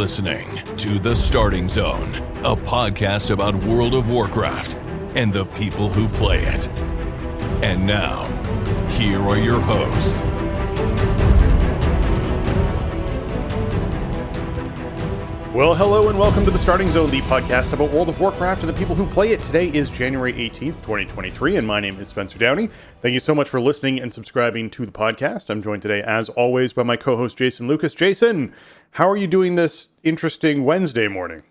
listening to The Starting Zone, a podcast about World of Warcraft and the people who play it. And now, here are your hosts. Well, hello and welcome to The Starting Zone, the podcast about World of Warcraft and the people who play it. Today is January 18th, 2023, and my name is Spencer Downey. Thank you so much for listening and subscribing to the podcast. I'm joined today, as always, by my co-host, Jason Lucas. Jason, how are you doing this interesting Wednesday morning?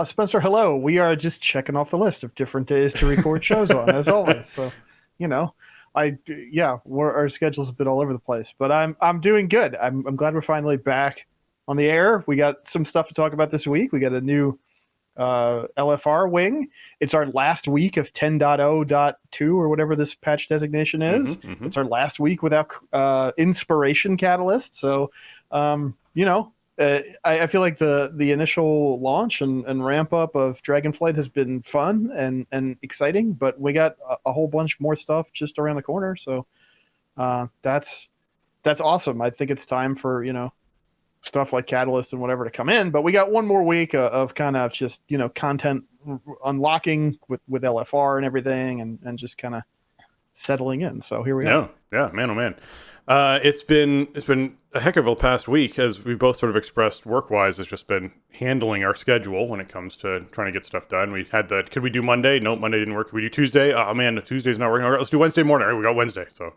Spencer, hello. We are just checking off the list of different days to record shows on, as always. So, our schedule's a bit all over the place, but I'm doing good. I'm glad we're finally back on the air. We got some stuff to talk about this week. We got a new LFR wing. It's our last week of 10.0.2 or whatever this patch designation is. It's our last week without Inspiration Catalyst. So, I feel like the initial launch and ramp up of Dragonflight has been fun and exciting, but we got a whole bunch more stuff just around the corner. So that's awesome. I think it's time for, stuff like Catalyst and whatever to come in, but we got one more week of kind of just, content unlocking with LFR and everything and just kind of settling in. So here we are. Yeah, man, oh man. It's been a heck of a past week, as we both sort of expressed work-wise, has just been handling our schedule when it comes to trying to get stuff done. We had could we do Monday? No, Monday didn't work. Could we do Tuesday? Oh man, Tuesday's not working. All right, let's do Wednesday morning. All right, we got Wednesday. So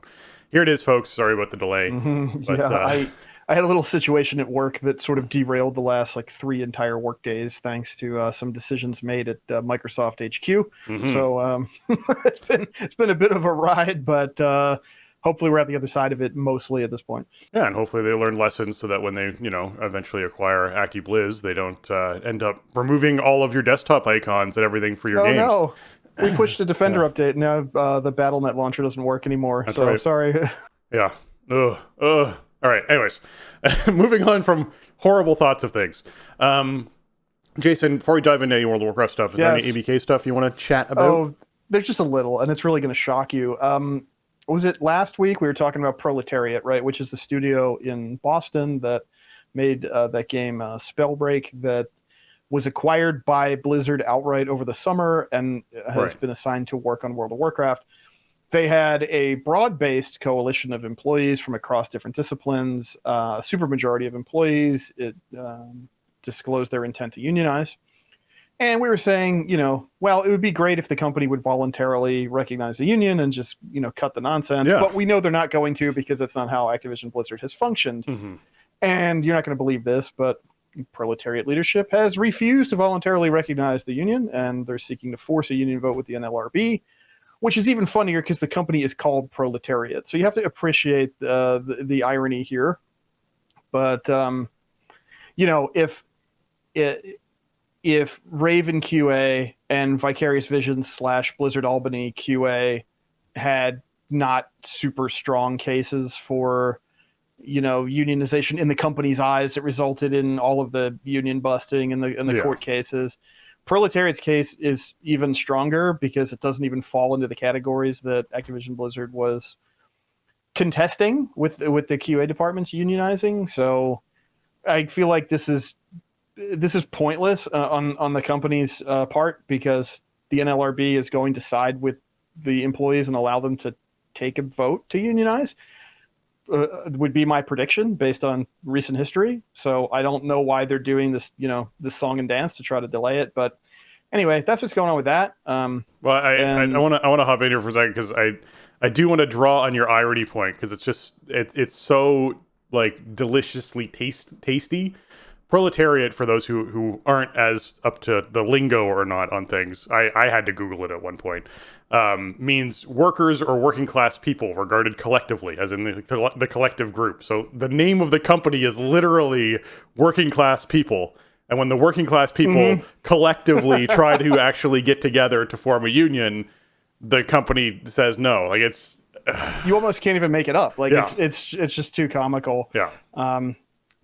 here it is, folks. Sorry about the delay. But, I had a little situation at work that sort of derailed the last 3 entire work days thanks to some decisions made at Microsoft HQ. So it's been a bit of a ride, but hopefully we're at the other side of it mostly at this point. Yeah, and hopefully they learn lessons so that when they, eventually acquire AccuBliz, they don't end up removing all of your desktop icons and everything for your games. No. We pushed a Defender update. Now the BattleNet launcher doesn't work anymore. That's so right. Sorry. Yeah. Ugh. All right. Anyways, moving on from horrible thoughts of things. Jason, before we dive into any World of Warcraft stuff, is there any ABK stuff you want to chat about? Oh, there's just a little, and it's really going to shock you. Was it last week we were talking about Proletariat, right? Which is the studio in Boston that made that game Spellbreak that was acquired by Blizzard outright over the summer and has been assigned to work on World of Warcraft. They had a broad-based coalition of employees from across different disciplines. A supermajority of employees disclosed their intent to unionize. And we were saying, it would be great if the company would voluntarily recognize the union and just, cut the nonsense. Yeah. But we know they're not going to, because that's not how Activision Blizzard has functioned. And you're not going to believe this, but Proletariat leadership has refused to voluntarily recognize the union, and they're seeking to force a union vote with the NLRB. Which is even funnier because the company is called Proletariat. So you have to appreciate the irony here. But, if Raven QA and Vicarious Visions / Blizzard Albany QA had not super strong cases for, unionization in the company's eyes, it resulted in all of the union busting and the court cases. Proletariat's case is even stronger because it doesn't even fall into the categories that Activision Blizzard was contesting with the QA departments unionizing. So I feel like this is pointless on the company's part, because the NLRB is going to side with the employees and allow them to take a vote to unionize. Would be my prediction based on recent history. So I don't know why they're doing this, this song and dance to try to delay it. But anyway, that's what's going on with that. Well, I want to hop in here for a second, because I do want to draw on your irony point, because it's so deliciously tasty. Proletariat, for those who aren't as up to the lingo or not on things, I had to Google it at one point, means workers or working class people regarded collectively, as in the collective group. So the name of the company is literally working class people. And when the working class people collectively try to actually get together to form a union, the company says no. You almost can't even make it up. It's just too comical. Yeah.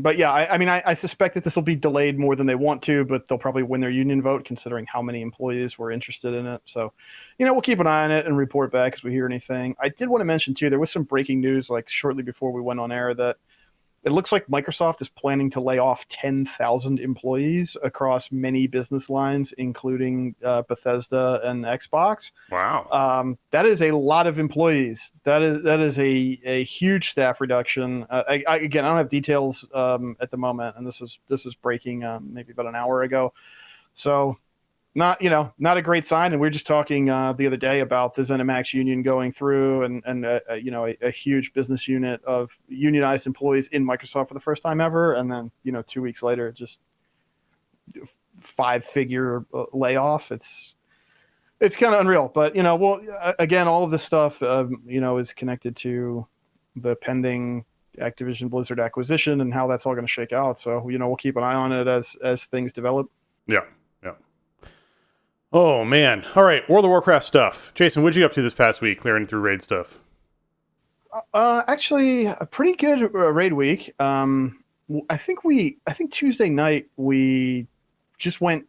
But yeah, I suspect that this will be delayed more than they want to, but they'll probably win their union vote considering how many employees were interested in it. So, we'll keep an eye on it and report back as we hear anything. I did want to mention too, there was some breaking news shortly before we went on air that it looks like Microsoft is planning to lay off 10,000 employees across many business lines, including Bethesda and Xbox. Wow. That is a lot of employees. That is a huge staff reduction. Again, I don't have details at the moment, and this is breaking maybe about an hour ago. So not a great sign. And we were just talking the other day about the ZeniMax union going through and a huge business unit of unionized employees in Microsoft for the first time ever. And then, 2 weeks later, just 5-figure layoff. It's kind of unreal, but again, all of this stuff, is connected to the pending Activision Blizzard acquisition and how that's all going to shake out. So, we'll keep an eye on it as things develop. Yeah. Oh, man. All right. World of Warcraft stuff. Jason, what'd you get up to this past week, clearing through raid stuff? Actually, a pretty good raid week. I think Tuesday night we just went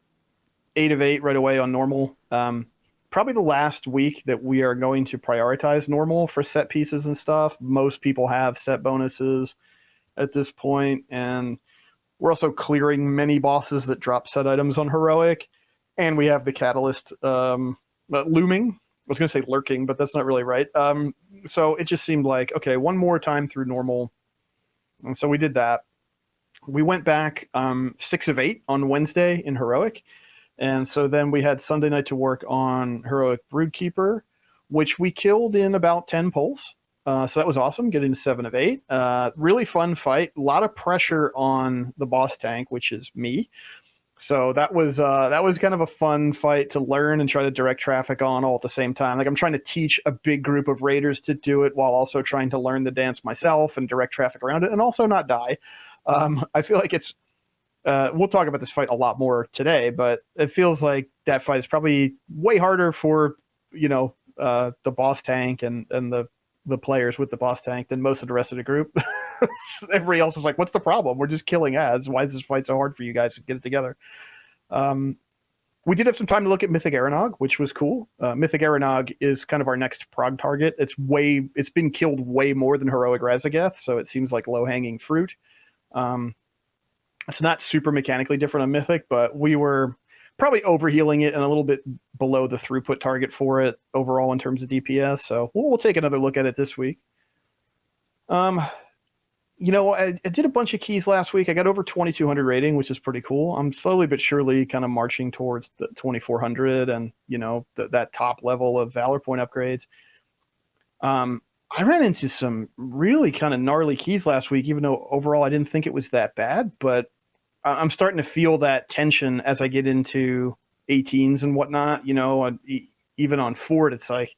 8 of 8 right away on normal. Probably the last week that we are going to prioritize normal for set pieces and stuff. Most people have set bonuses at this point, and we're also clearing many bosses that drop set items on heroic. And we have the catalyst looming. I was going to say lurking, but that's not really right. So it just seemed like, okay, one more time through normal. And so we did that. We went back 6 of 8 on Wednesday in heroic. And so then we had Sunday night to work on heroic Broodkeeper, which we killed in about 10 pulls. So that was awesome, getting to 7 of 8. Really fun fight. A lot of pressure on the boss tank, which is me. So that was kind of a fun fight to learn and try to direct traffic on all at the same time. Like I'm trying to teach a big group of raiders to do it while also trying to learn the dance myself and direct traffic around it and also not die. I feel like it's we'll talk about this fight a lot more today, but it feels like that fight is probably way harder for the boss tank and the players with the boss tank than most of the rest of the group. Everybody else is like, what's the problem? We're just killing ads. Why is this fight so hard for you guys to get it together? We did have some time to look at Mythic Aranog, which was cool. Mythic Aranog is kind of our next prog target. It's been killed way more than Heroic Razageth, so it seems like low-hanging fruit. It's not super mechanically different on Mythic, but we were probably overhealing it and a little bit below the throughput target for it overall in terms of DPS. So we'll take another look at it this week. I did a bunch of keys last week. I got over 2,200 rating, which is pretty cool. I'm slowly but surely kind of marching towards the 2,400 and, that top level of Valor Point upgrades. I ran into some really kind of gnarly keys last week, even though overall I didn't think it was that bad, but I'm starting to feel that tension as I get into 18s and whatnot, even on Fort, it's like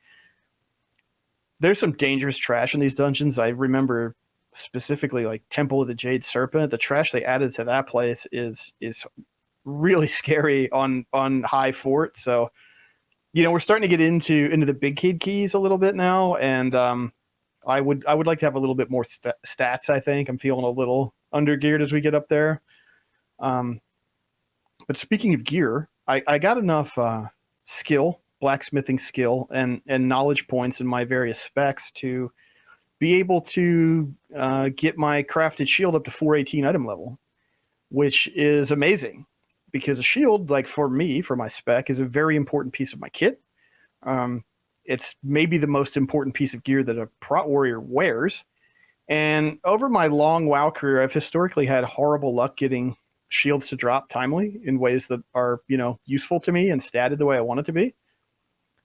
there's some dangerous trash in these dungeons. I remember specifically like Temple of the Jade Serpent. The trash they added to that place is really scary on high Fort. So, we're starting to get into the big kid keys a little bit now. And I would like to have a little bit more stats. I think I'm feeling a little undergeared as we get up there. But speaking of gear, I got enough blacksmithing skill and knowledge points in my various specs to be able to get my crafted shield up to 418 item level, which is amazing because a shield, like for me, for my spec, is a very important piece of my kit. It's maybe the most important piece of gear that a prot warrior wears. And over my long WoW career, I've historically had horrible luck getting shields to drop timely in ways that are, useful to me and statted the way I want it to be.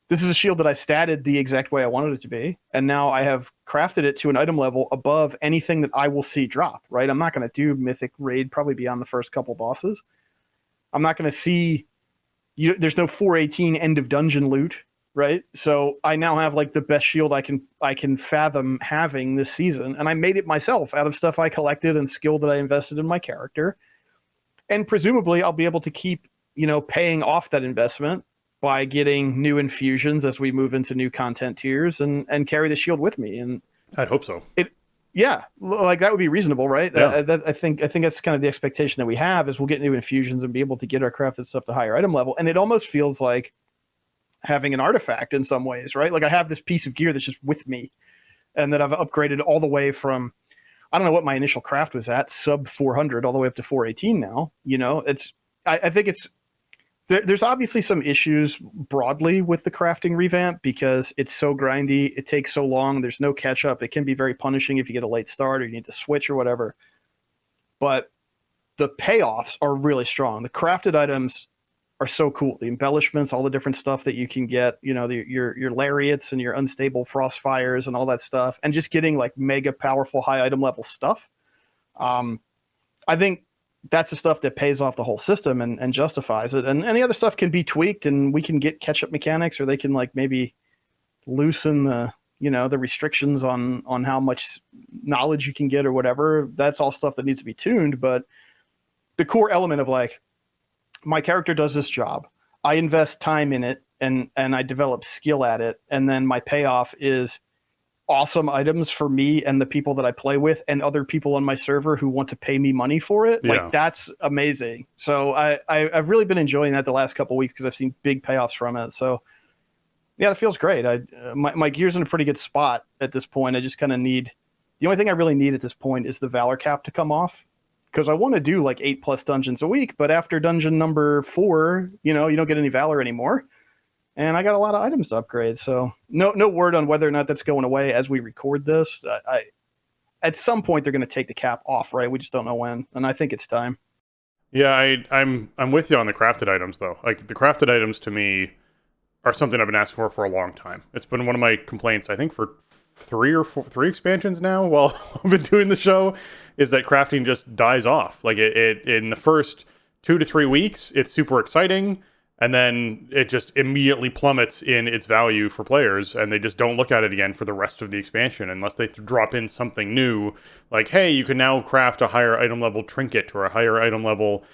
This is a shield that I statted the exact way I wanted it to be. And now I have crafted it to an item level above anything that I will see drop, right? I'm not going to do Mythic Raid probably beyond the first couple bosses. I'm not going to see, there's no 418 end of dungeon loot, right? So I now have like the best shield I can fathom having this season. And I made it myself out of stuff I collected and skill that I invested in my character. And presumably I'll be able to keep, paying off that investment by getting new infusions as we move into new content tiers and carry the shield with me. And I'd hope so. Like that would be reasonable, right? Yeah. I think that's kind of the expectation that we have is we'll get new infusions and be able to get our crafted stuff to higher item level. And it almost feels like having an artifact in some ways, right? Like I have this piece of gear that's just with me and that I've upgraded all the way from I don't know what my initial craft was at, sub 400 all the way up to 418 now. I think there's obviously some issues broadly with the crafting revamp because it's so grindy. It takes so long. There's no catch up. It can be very punishing if you get a late start or you need to switch or whatever. But the payoffs are really strong. The crafted items are so cool. The embellishments, all the different stuff that you can get, your lariats and your unstable frostfires and all that stuff, and just getting like mega powerful high item level stuff. I think that's the stuff that pays off the whole system and justifies it. And any other stuff can be tweaked, and we can get catch-up mechanics, or they can like maybe loosen the restrictions on how much knowledge you can get or whatever. That's all stuff that needs to be tuned. But the core element of like, my character does this job, I invest time in it, and I develop skill at it, and then my payoff is awesome items for me and the people that I play with and other people on my server who want to pay me money for it. Like, that's amazing. So I've really been enjoying that the last couple of weeks because I've seen big payoffs from it. So yeah, it feels great. My gear's in a pretty good spot at this point. I just kind of need, the only thing I really need at this point is the Valor cap to come off, because I want to do like 8+ dungeons a week, but after dungeon number 4, you don't get any Valor anymore. And I got a lot of items to upgrade, so no word on whether or not that's going away as we record this. At some point they're going to take the cap off, right? We just don't know when, and I think it's time. Yeah, I'm with you on the crafted items though. Like, the crafted items to me are something I've been asking for a long time. It's been one of my complaints, I think, for 3 expansions now while I've been doing the show, is that crafting just dies off. Like, it in the first 2 to 3 weeks, it's super exciting. And then it just immediately plummets in its value for players, and they just don't look at it again for the rest of the expansion unless they drop in something new, like, hey, you can now craft a higher item level trinket or a higher item level,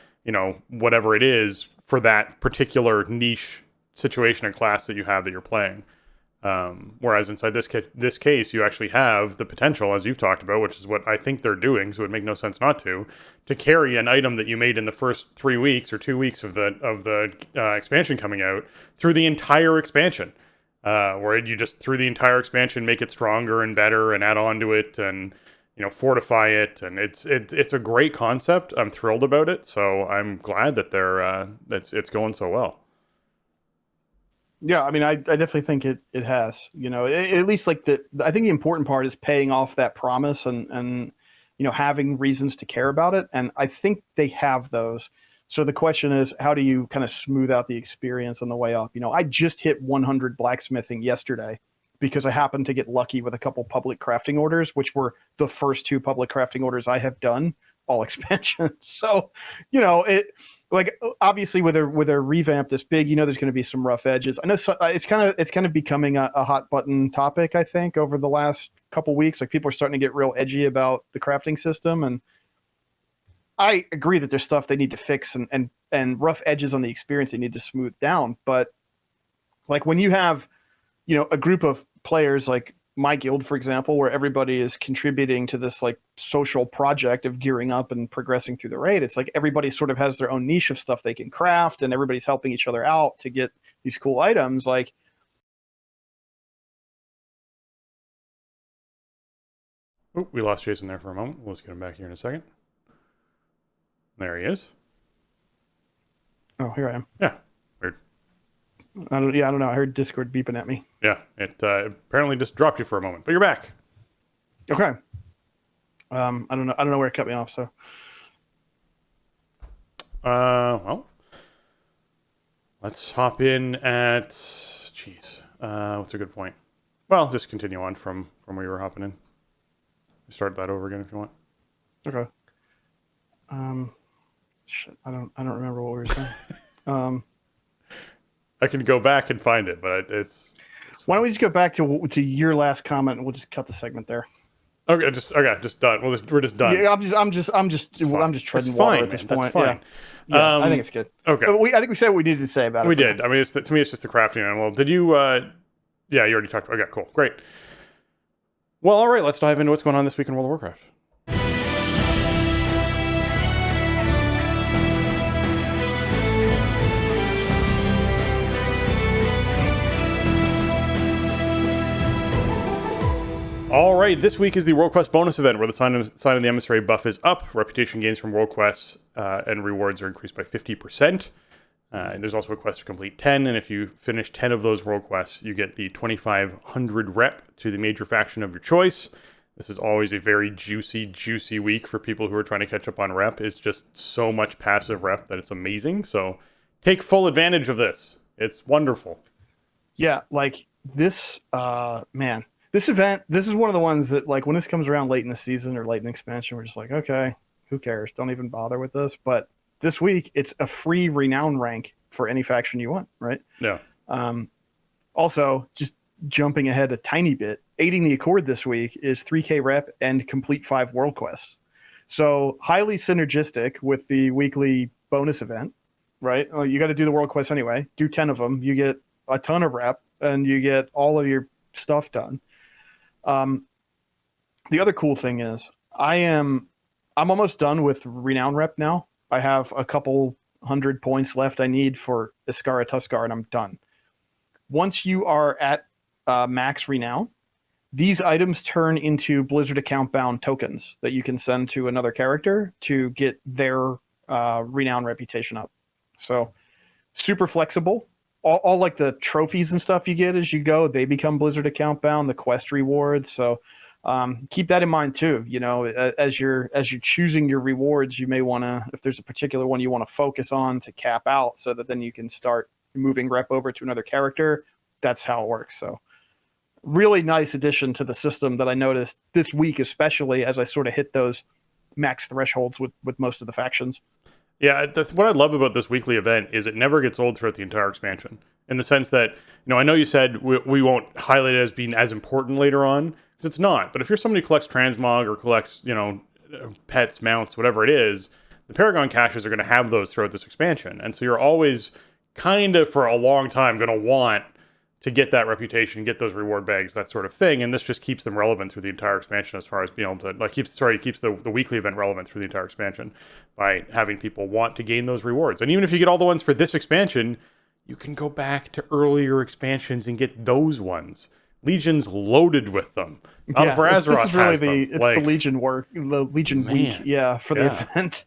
whatever it is for that particular niche situation and class that you have that you're playing. Whereas inside this case, you actually have the potential, as you've talked about, which is what I think they're doing, so it would make no sense not to carry an item that you made in the first 3 weeks or 2 weeks of the expansion coming out through the entire expansion, where you just through the entire expansion make it stronger and better and add on to it and fortify it, and it's a great concept. I'm thrilled about it, so I'm glad that it's going so well. Yeah, I mean, I definitely think it has, at least like I think the important part is paying off that promise and having reasons to care about it. And I think they have those. So the question is, how do you kind of smooth out the experience on the way up? I just hit 100 blacksmithing yesterday because I happened to get lucky with a couple public crafting orders, which were the first 2 public crafting orders I have done all expansions. So, like, obviously with a revamp this big, there's going to be some rough edges. I know it's kind of becoming a hot button topic, I think, over the last couple weeks. Like, people are starting to get real edgy about the crafting system, and I agree that there's stuff they need to fix and rough edges on the experience they need to smooth down. But like, when you have, a group of players like my guild, for example, where everybody is contributing to this like social project of gearing up and progressing through the raid, it's like everybody sort of has their own niche of stuff they can craft, and everybody's helping each other out to get these cool items. Like, oh, we lost Jason there for a moment. Let's get him back here in a second. There he is. Oh, here I am. Yeah, weird. I don't know. I heard Discord beeping at me. Yeah, it apparently just dropped you for a moment, but you're back. Okay. I don't know where it cut me off. So. Well, let's hop in at. What's a good point? Well, just continue on from where you were hopping in. Start that over again if you want. Okay. Shit, I don't remember what we were saying. I can go back and find it, but it's why don't we just go back to your last comment and we'll just cut the segment there. Okay, just done. We're just done. Yeah, I'm just treading water at this point. That's fine. Yeah, I think it's good. Okay. I think we said what we needed to say about it. We did. I mean, to me, it's just the crafting. And well, did you? Yeah, you already talked about. Okay, cool, great. Well, all right. Let's dive into what's going on this week in World of Warcraft. All right, this week is the World Quest bonus event where the sign of the emissary buff is up, reputation gains from World Quests, and rewards are increased by 50%. And there's also a quest to complete 10, and if you finish 10 of those World Quests, you get the 2,500 rep to the major faction of your choice. This is always a very juicy week for people who are trying to catch up on rep. It's just so much passive rep that it's amazing. So take full advantage of this. It's wonderful. Yeah, like this, man, this event, this is one of the ones that, like, when this comes around late in the season or late in the expansion, we're just like, okay, who cares? Don't even bother with this. But this week, it's a free renown rank for any faction you want, right? Yeah. Also, just jumping ahead a tiny bit, aiding the Accord this week is 3K rep and complete 5 world quests. So highly synergistic with the weekly bonus event, right? Well, you got to do the world quests anyway. Do 10 of them. You get a ton of rep and you get all of your stuff done. The other cool thing is I'm almost done with renown rep now. I have a couple 100 points left I need for Iskara Tuskar, and I'm done. Once you are at max renown, these items turn into Blizzard account bound tokens that you can send to another character to get their renown reputation up. So super flexible. All like the trophies and stuff you get as you go, they become Blizzard account bound, the quest rewards. So keep that in mind too. You know, as you're choosing your rewards, you may want to, if there's a particular one you want to focus on to cap out so that then you can start moving rep over to another character. That's how it works. So really nice addition to the system that I noticed this week, especially as I sort of hit those max thresholds with most of the factions. Yeah, what I love about this weekly event is it never gets old throughout the entire expansion. In the sense that, I know you said we won't highlight it as being as important later on, because it's not. But if you're somebody who collects transmog or collects, pets, mounts, whatever it is, the Paragon caches are going to have those throughout this expansion. And so you're always kind of, for a long time, going to want to get that reputation, get those reward bags, that sort of thing. And this just keeps them relevant through the entire expansion as far as being able to, keeps the weekly event relevant through the entire expansion by having people want to gain those rewards. And even if you get all the ones for this expansion, you can go back to earlier expansions and get those ones. Legion's loaded with them. Yeah, for Azeroth, this is really the Legion work, the Legion week, for the event.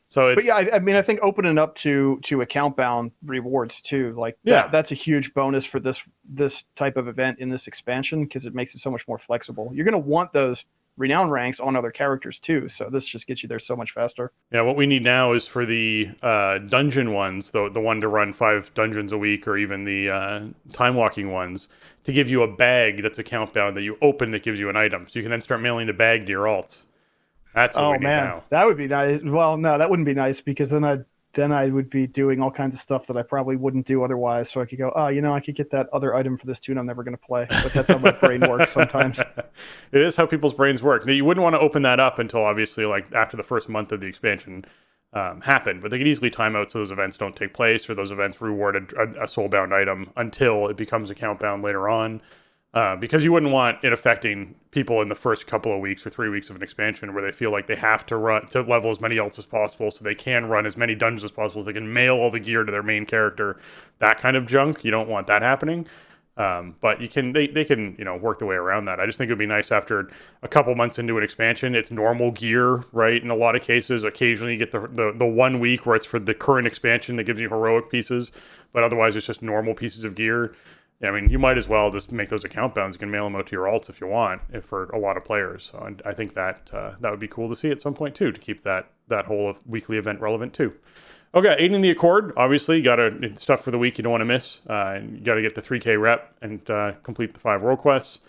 So but yeah, I mean, I think opening up to account bound rewards too, that's a huge bonus for this type of event in this expansion, because it makes it so much more flexible. You're going to want those renown ranks on other characters too, so this just gets you there so much faster. Yeah, what we need now is for the dungeon ones, the one to run 5 dungeons a week, or even the time walking ones, to give you a bag that's account bound that you open that gives you an item, so you can then start mailing the bag to your alts. That's what we need now. That would be nice. Well, no, that wouldn't be nice, because then I would be doing all kinds of stuff that I probably wouldn't do otherwise. So I could go, I could get that other item for this tune I'm never going to play. But that's how my brain works sometimes. It is how people's brains work. Now, you wouldn't want to open that up until obviously after the first month of the expansion happened. But they could easily time out so those events don't take place, or those events reward a soulbound item until it becomes account bound later on. Because you wouldn't want it affecting people in the first couple of weeks or 3 weeks of an expansion where they feel like they have to level as many alts as possible so they can run as many dungeons as possible, so they can mail all the gear to their main character, that kind of junk. You don't want that happening. But they can work their way around that. I just think it would be nice after a couple months into an expansion, it's normal gear, right? In a lot of cases, occasionally you get the 1 week where it's for the current expansion that gives you heroic pieces, but otherwise it's just normal pieces of gear. I mean, you might as well just make those account bounds. You can mail them out to your alts if you want, for a lot of players. So I think that would be cool to see at some point too, to keep that whole weekly event relevant too. Okay, aiding the Accord, obviously, you got stuff for the week you don't want to miss. You got to get the 3K rep and complete the 5 world quests.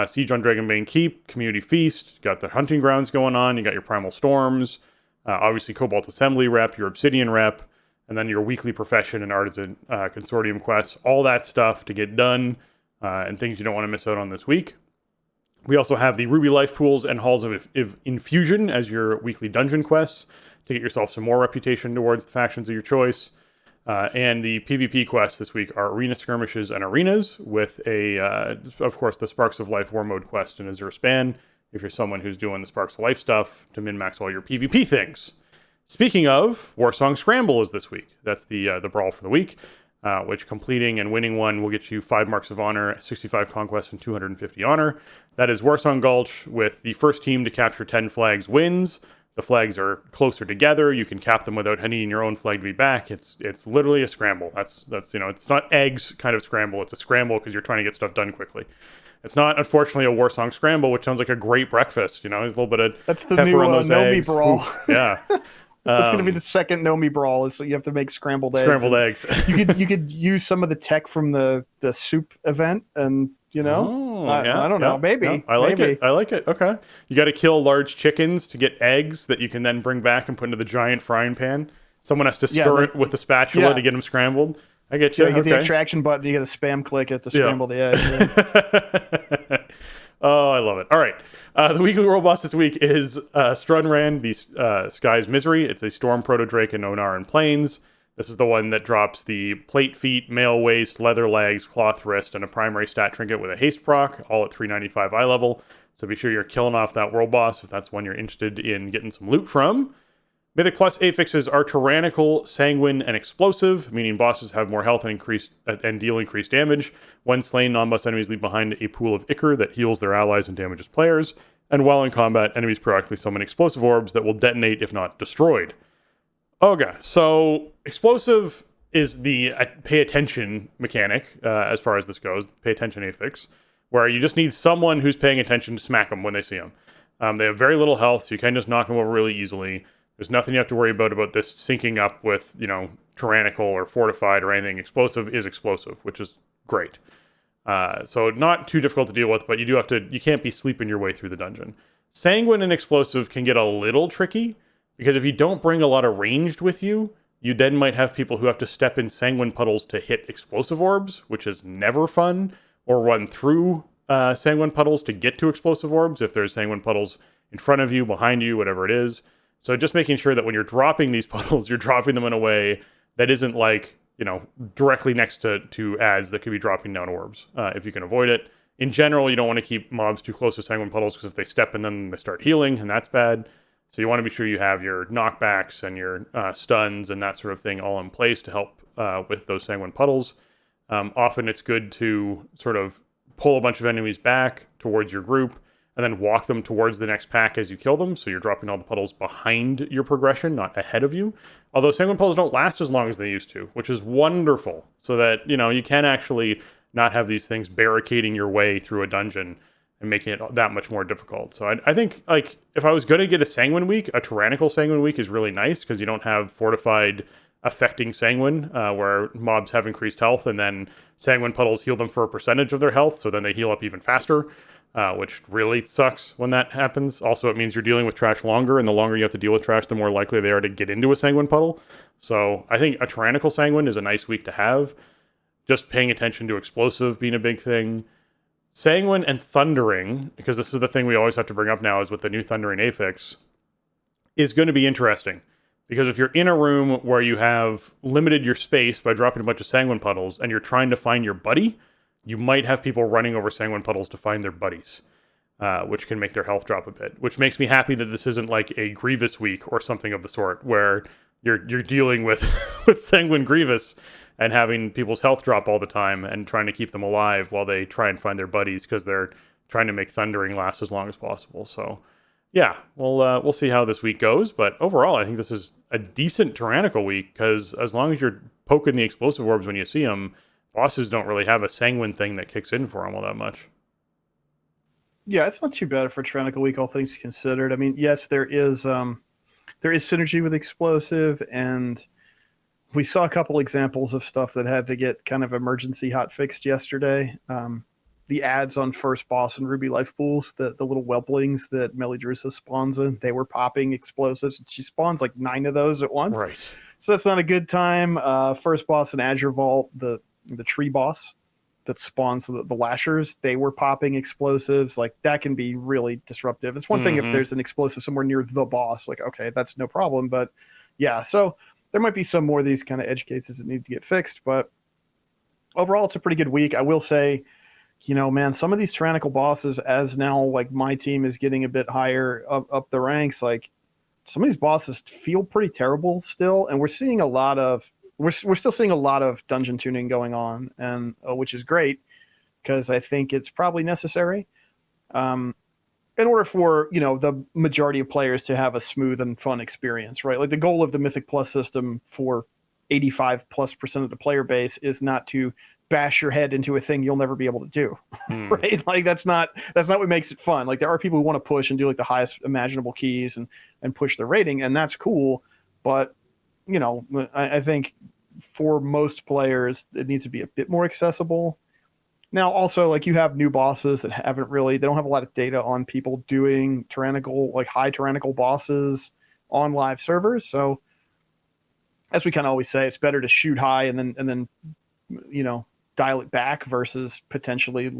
Siege on Dragonbane Keep, Community Feast, got the Hunting Grounds going on, you got your Primal Storms, obviously Cobalt Assembly rep, your Obsidian rep, and then your weekly Profession and Artisan Consortium quests, all that stuff to get done, and things you don't want to miss out on this week. We also have the Ruby Life Pools and Halls of Infusion as your weekly dungeon quests to get yourself some more reputation towards the factions of your choice. And the PvP quests this week are Arena Skirmishes and Arenas, with of course, the Sparks of Life War Mode quest in Azure Span, if you're someone who's doing the Sparks of Life stuff to min-max all your PvP things. Speaking of, Warsong Scramble is this week. That's the brawl for the week. which completing and winning one will get you 5 marks of honor, 65 conquest, and 250 honor. That is Warsong Gulch, with the first team to capture 10 flags wins. The flags are closer together. You can cap them without needing your own flag to be back. It's literally a scramble. That's it's not eggs kind of scramble. It's a scramble because you're trying to get stuff done quickly. It's not, unfortunately, a Warsong scramble, which sounds like a great breakfast. There's a little bit of that's the pepper new on those Nomi eggs. brawl. Ooh, yeah. That's going to be the second Nomi brawl. Is so you have to make scrambled eggs. Scrambled eggs. you could use some of the tech from the soup event, and I don't know, maybe. Yeah. I like it. Okay, you got to kill large chickens to get eggs that you can then bring back and put into the giant frying pan. Someone has to stir it with the spatula to get them scrambled. I get you. You hit the extraction button. You got to spam click it to scramble the egg. Oh, I love it. All right. The weekly world boss this week is Strunran, the Sky's Misery. It's a Storm Proto-Drake in Onaran Plains. This is the one that drops the plate feet, mail waist, leather legs, cloth wrist, and a primary stat trinket with a haste proc, all at 395 eye level. So be sure you're killing off that world boss if that's one you're interested in getting some loot from. Mythic Plus affixes are Tyrannical, Sanguine, and Explosive, meaning bosses have more health and deal increased damage. When slain, non-boss enemies leave behind a pool of Ichor that heals their allies and damages players. And while in combat, enemies periodically summon explosive orbs that will detonate if not destroyed. Okay, so Explosive is the pay attention mechanic as far as this goes, pay attention affix, where you just need someone who's paying attention to smack them when they see them. They have very little health, so you can just knock them over really easily. There's nothing you have to worry about this syncing up with, Tyrannical or Fortified or anything. Explosive is explosive, which is great. So not too difficult to deal with, but you can't be sleeping your way through the dungeon. Sanguine and Explosive can get a little tricky, because if you don't bring a lot of ranged with you, you then might have people who have to step in Sanguine puddles to hit explosive orbs, which is never fun, or run through Sanguine puddles to get to explosive orbs if there's Sanguine puddles in front of you, behind you, whatever it is. So just making sure that when you're dropping these puddles, you're dropping them in a way that isn't directly next to ads that could be dropping down orbs, if you can avoid it. In general, you don't want to keep mobs too close to Sanguine puddles, because if they step in them, they start healing, and that's bad. So you want to be sure you have your knockbacks and your stuns and that sort of thing all in place to help with those Sanguine puddles. Often it's good to sort of pull a bunch of enemies back towards your group and then walk them towards the next pack as you kill them. So you're dropping all the puddles behind your progression, not ahead of you. Although Sanguine puddles don't last as long as they used to, which is wonderful. So that, you can actually not have these things barricading your way through a dungeon and making it that much more difficult. So I think, if I was going to get a Sanguine week, a Tyrannical Sanguine week is really nice, because you don't have Fortified affecting Sanguine, where mobs have increased health, and then Sanguine puddles heal them for a percentage of their health, so then they heal up even faster, which really sucks when that happens. Also, it means you're dealing with trash longer, and the longer you have to deal with trash, the more likely they are to get into a Sanguine puddle. So I think a Tyrannical Sanguine is a nice week to have. Just paying attention to Explosive being a big thing. Sanguine and Thundering, because this is the thing we always have to bring up now, is with the new Thundering affix, is going to be interesting. Because if you're in a room where you have limited your space by dropping a bunch of Sanguine puddles, and you're trying to find your buddy, you might have people running over Sanguine puddles to find their buddies, which can make their health drop a bit. Which makes me happy that this isn't like a Grievous week or something of the sort, where you're dealing with Sanguine Grievous and having people's health drop all the time and trying to keep them alive while they try and find their buddies, because they're trying to make Thundering last as long as possible. So, yeah, we'll see how this week goes. But overall, I think this is a decent Tyrannical week, because as long as you're poking the explosive orbs when you see them, bosses don't really have a Sanguine thing that kicks in for them all that much. Yeah, it's not too bad for Tyrannical week, all things considered. I mean, yes, there is synergy with Explosive, and we saw a couple examples of stuff that had to get kind of emergency hot fixed yesterday. The ads on first boss and Ruby Life Pools, the little whelplings that Melidrusa spawns in, they were popping explosives. She spawns like 9 of those at once. Right. So that's not a good time. First boss in Azure Vault, the tree boss that spawns the lashers, they were popping explosives. Like, that can be really disruptive. It's one thing if there's an explosive somewhere near the boss, like, okay, that's no problem. But yeah, so there might be some more of these kind of edge cases that need to get fixed, but overall, it's a pretty good week. I will say, man, some of these Tyrannical bosses, as now, like, my team is getting a bit higher up the ranks, like, some of these bosses feel pretty terrible still, and we're seeing a lot of we're still seeing a lot of dungeon tuning going on, and which is great because I think it's probably necessary. In order for, the majority of players to have a smooth and fun experience, right? Like the goal of the Mythic Plus system for 85+% of the player base is not to bash your head into a thing you'll never be able to do, right? Like that's not what makes it fun. Like there are people who want to push and do like the highest imaginable keys and push the rating, and that's cool. But, I think for most players, it needs to be a bit more accessible. Now, also, like you have new bosses that they don't have a lot of data on people doing high tyrannical bosses on live servers. So, as we kind of always say, it's better to shoot high and then dial it back versus potentially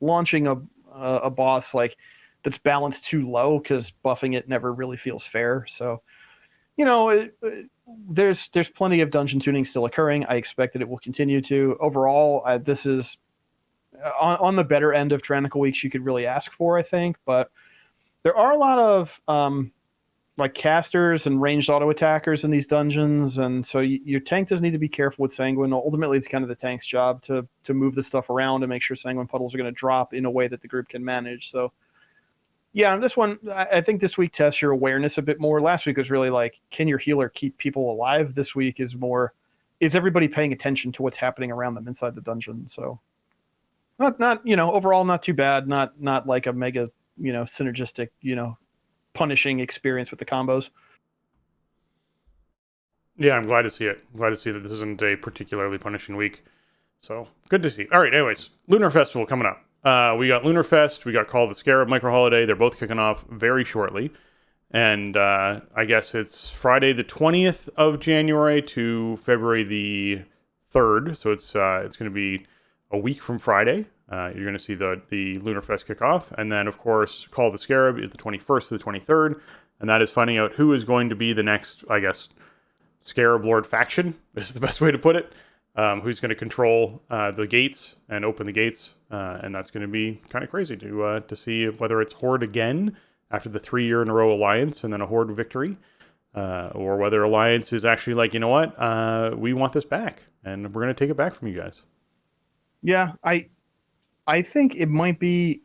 launching a boss like that's balanced too low because buffing it never really feels fair. So, there's plenty of dungeon tuning still occurring. I expect that it will continue to. Overall, this is on the better end of tyrannical weeks you could really ask for, I think. But there are a lot of like casters and ranged auto attackers in these dungeons, and so your tank does need to be careful with Sanguine. Ultimately, it's kind of the tank's job to move the stuff around and make sure Sanguine puddles are going to drop in a way that the group can manage. So, yeah, this one, I think this week tests your awareness a bit more. Last week was really like, can your healer keep people alive? This week is more, is everybody paying attention to what's happening around them inside the dungeon? So, not overall not too bad. Not like a mega synergistic punishing experience with the combos. Yeah, I'm glad to see it. I'm glad to see that this isn't a particularly punishing week. So good to see. All right, anyways, Lunar Festival coming up. We got Lunar Fest, we got Call of the Scarab Micro Holiday. They're both kicking off very shortly. And I guess it's Friday the 20th of January to February the 3rd. So it's going to be a week from Friday. You're going to see the Lunar Fest kick off. And then, of course, Call of the Scarab is the 21st to the 23rd. And that is finding out who is going to be the next, I guess, Scarab Lord faction, is the best way to put it. Who's going to control the gates and open the gates. And that's going to be kind of crazy to see whether it's Horde again after the 3-year-in-a-row Alliance and then a Horde victory. Or whether Alliance is actually like, you know what, we want this back. And we're going to take it back from you guys. Yeah, I think it might be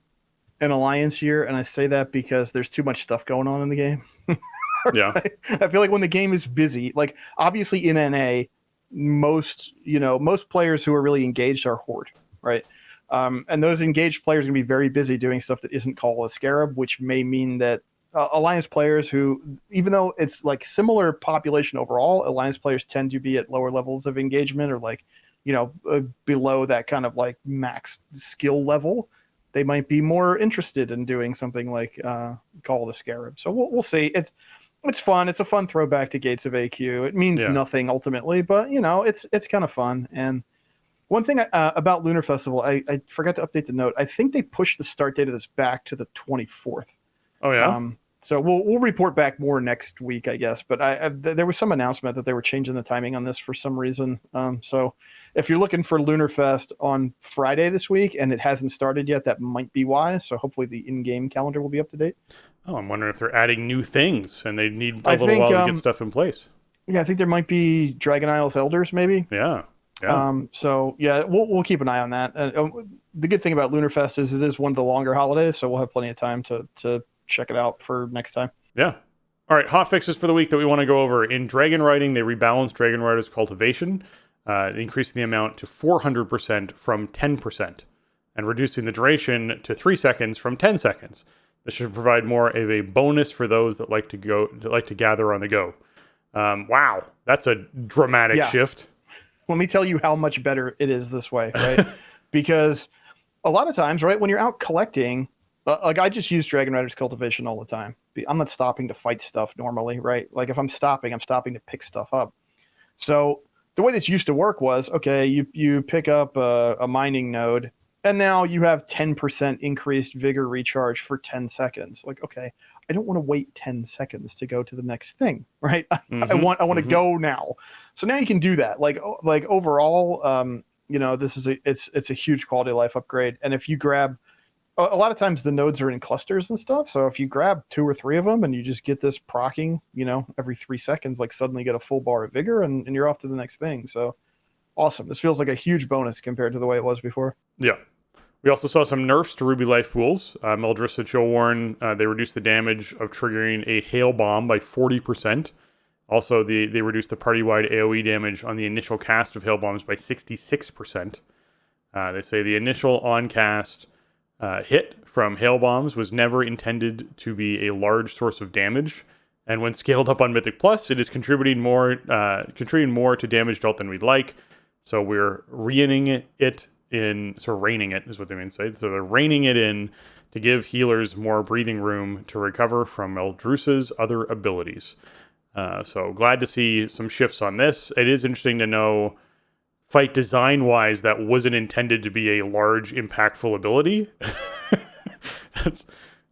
an Alliance year, and I say that because there's too much stuff going on in the game. Yeah. I feel like when the game is busy, like obviously in NA, most players who are really engaged are Horde, right? And those engaged players are going to be very busy doing stuff that isn't Call of the Scarab, which may mean that Alliance players who, even though it's like similar population overall, Alliance players tend to be at lower levels of engagement or like, below that kind of like max skill level. They might be more interested in doing something like Call of the Scarab. So we'll see. It's fun. It's a fun throwback to Gates of AQ. It means nothing ultimately, but it's kind of fun. And one thing about Lunar Festival, I forgot to update the note. I think they pushed the start date of this back to the 24th. Oh yeah. So we'll report back more next week, I guess. But there was some announcement that they were changing the timing on this for some reason. So if you're looking for Lunar Fest on Friday this week and it hasn't started yet, that might be why. So hopefully the in-game calendar will be up to date. Oh, I'm wondering if they're adding new things and they need a little while to get stuff in place. Yeah, I think there might be Dragon Isles Elders, maybe. Yeah. So yeah, we'll keep an eye on that. The good thing about Lunar Fest is it is one of the longer holidays, so we'll have plenty of time to check it out for next time. Yeah. All right, hot fixes for the week that we want to go over. In Dragon Riding, they rebalanced Dragon Rider's cultivation, increasing the amount to 400% from 10%, and reducing the duration to 3 seconds from 10 seconds. This should provide more of a bonus for those that like to gather on the go. Wow, that's a dramatic shift. Let me tell you how much better it is this way, right? Because a lot of times, right, when you're out collecting, like I just use Dragon Rider's cultivation all the time. I'm not stopping to fight stuff normally, right? Like if I'm stopping to pick stuff up. So the way this used to work was, okay, you pick up a mining node, and now you have 10% increased vigor recharge for 10 seconds. Like, okay, I don't want to wait 10 seconds to go to the next thing, right? I want to go now. So now you can do that. Like overall, this is it's a huge quality of life upgrade. And if you grab a lot of times the nodes are in clusters and stuff. So if you grab 2 or 3 of them and you just get this procking, every 3 seconds, like suddenly get a full bar of vigor and you're off to the next thing. So awesome. This feels like a huge bonus compared to the way it was before. Yeah. We also saw some nerfs to Ruby Life pools. Meldrissa Chillwarn, they reduced the damage of triggering a Hail Bomb by 40%. Also, they reduced the party-wide AoE damage on the initial cast of Hail Bombs by 66%. They say the initial on-cast hit from Hail Bombs was never intended to be a large source of damage, and when scaled up on Mythic Plus, it is contributing more to damage dealt than we'd like. So we're reining it is what they mean to say. So they're reining it in to give healers more breathing room to recover from Meldrissa's other abilities. So glad to see some shifts on this. It is interesting to know, fight design-wise, that wasn't intended to be a large, impactful ability.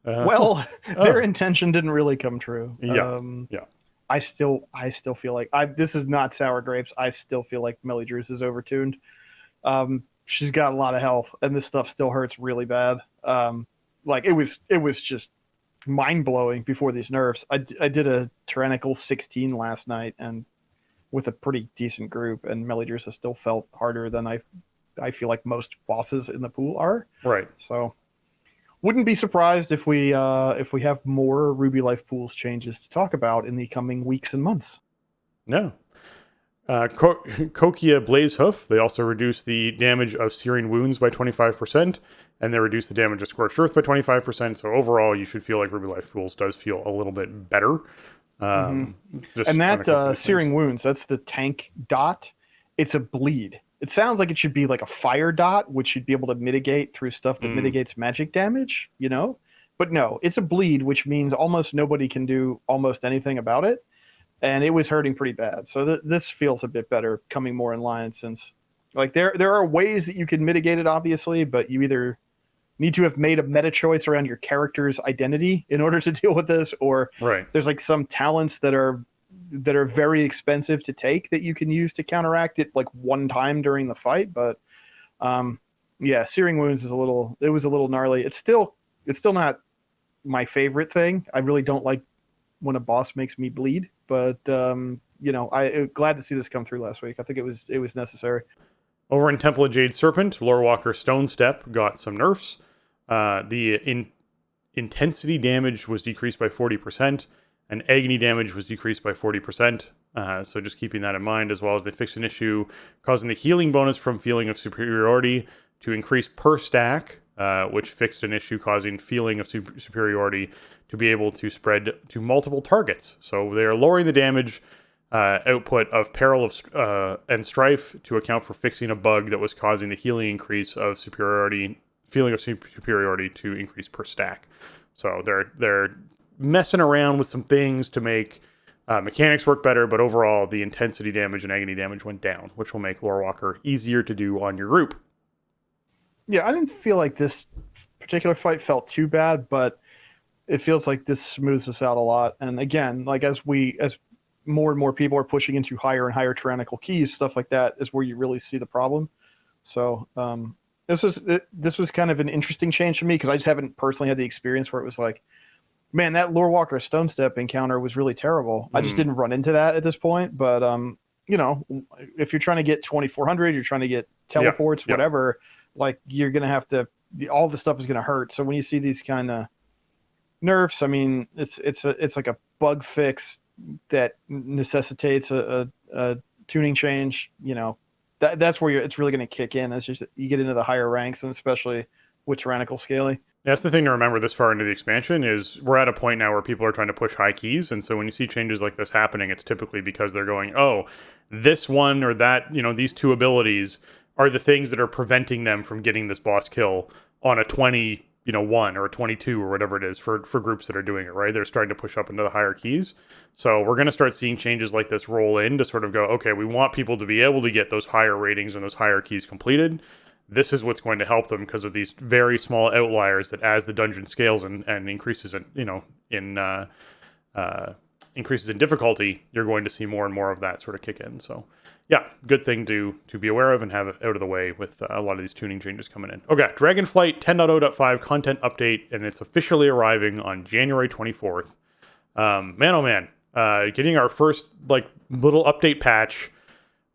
Their intention didn't really come true. Yeah. I still feel like this is not sour grapes. I still feel like Meldrissa is overtuned. She's got a lot of health, and this stuff still hurts really bad. It was just mind blowing before these nerfs. I did a Tyrannical 16 last night, and with a pretty decent group, and Meldrissa still felt harder than I feel like most bosses in the pool are. Right. So wouldn't be surprised if we have more Ruby Life pools changes to talk about in the coming weeks and months. No. Kokia Blazehoof, they also reduced the damage of Searing Wounds by 25%, and they reduced the damage of Scorched Earth by 25%. So overall, you should feel like Ruby Life pools does feel a little bit better. And that Searing Wounds, that's the tank dot. It's a bleed. It sounds like it should be like a fire dot, which you'd be able to mitigate through stuff that mitigates magic damage, But no, it's a bleed, which means almost nobody can do almost anything about it. And it was hurting pretty bad. So this feels a bit better, coming more in line, since there are ways that you can mitigate it, obviously, but you either need to have made a meta choice around your character's identity in order to deal with this, or there's some talents that are very expensive to take that you can use to counteract it one time during the fight. But Searing Wounds was a little gnarly. It's still not my favorite thing. I really don't like when a boss makes me bleed, but I'm glad to see this come through last week. I think it was necessary. Over in Temple of Jade Serpent, Lorewalker Stone Step got some nerfs. The intensity damage was decreased by 40%, and agony damage was decreased by 40%. So just keeping that in mind, as well as they fixed an issue causing the healing bonus from Feeling of Superiority to increase per stack, which fixed an issue causing Feeling of Superiority to be able to spread to multiple targets. So they are lowering the damage output of Peril and Strife to account for fixing a bug that was causing the healing increase of Feeling of Superiority to increase per stack. So they're messing around with some things to make mechanics work better, but overall the intensity damage and agony damage went down, which will make Lorewalker easier to do on your group. Yeah, I didn't feel like this particular fight felt too bad, but it feels like this smooths us out a lot. And again, as more and more people are pushing into higher and higher tyrannical keys, stuff like that is where you really see the problem. So this was kind of an interesting change for me, because I just haven't personally had the experience where it was like, man, that Lorewalker Stone Step encounter was really terrible. I just didn't run into that at this point. But if you're trying to get 2400, you're trying to get teleports, whatever, you're gonna have to. All the stuff is gonna hurt. So when you see these kind of nerfs, I mean, it's like a bug fix that necessitates a tuning change. That's where it's really going to kick in as you get into the higher ranks, and especially with tyrannical scaling. That's the thing to remember this far into the expansion is we're at a point now where people are trying to push high keys. And so when you see changes like this happening, it's typically because they're going, oh, this one or that, these two abilities are the things that are preventing them from getting this boss kill on a 21 or a 22 or whatever it is for groups that are doing it, right? They're starting to push up into the higher keys. So we're going to start seeing changes like this roll in to sort of go, okay, we want people to be able to get those higher ratings and those higher keys completed. This is what's going to help them because of these very small outliers that as the dungeon scales and increases in increases in difficulty, you're going to see more and more of that sort of kick in. So yeah, good thing to be aware of and have it out of the way with a lot of these tuning changes coming in. Okay, Dragonflight 10.0.5 content update, and it's officially arriving on January 24th. Man, oh man, getting our first like little update patch,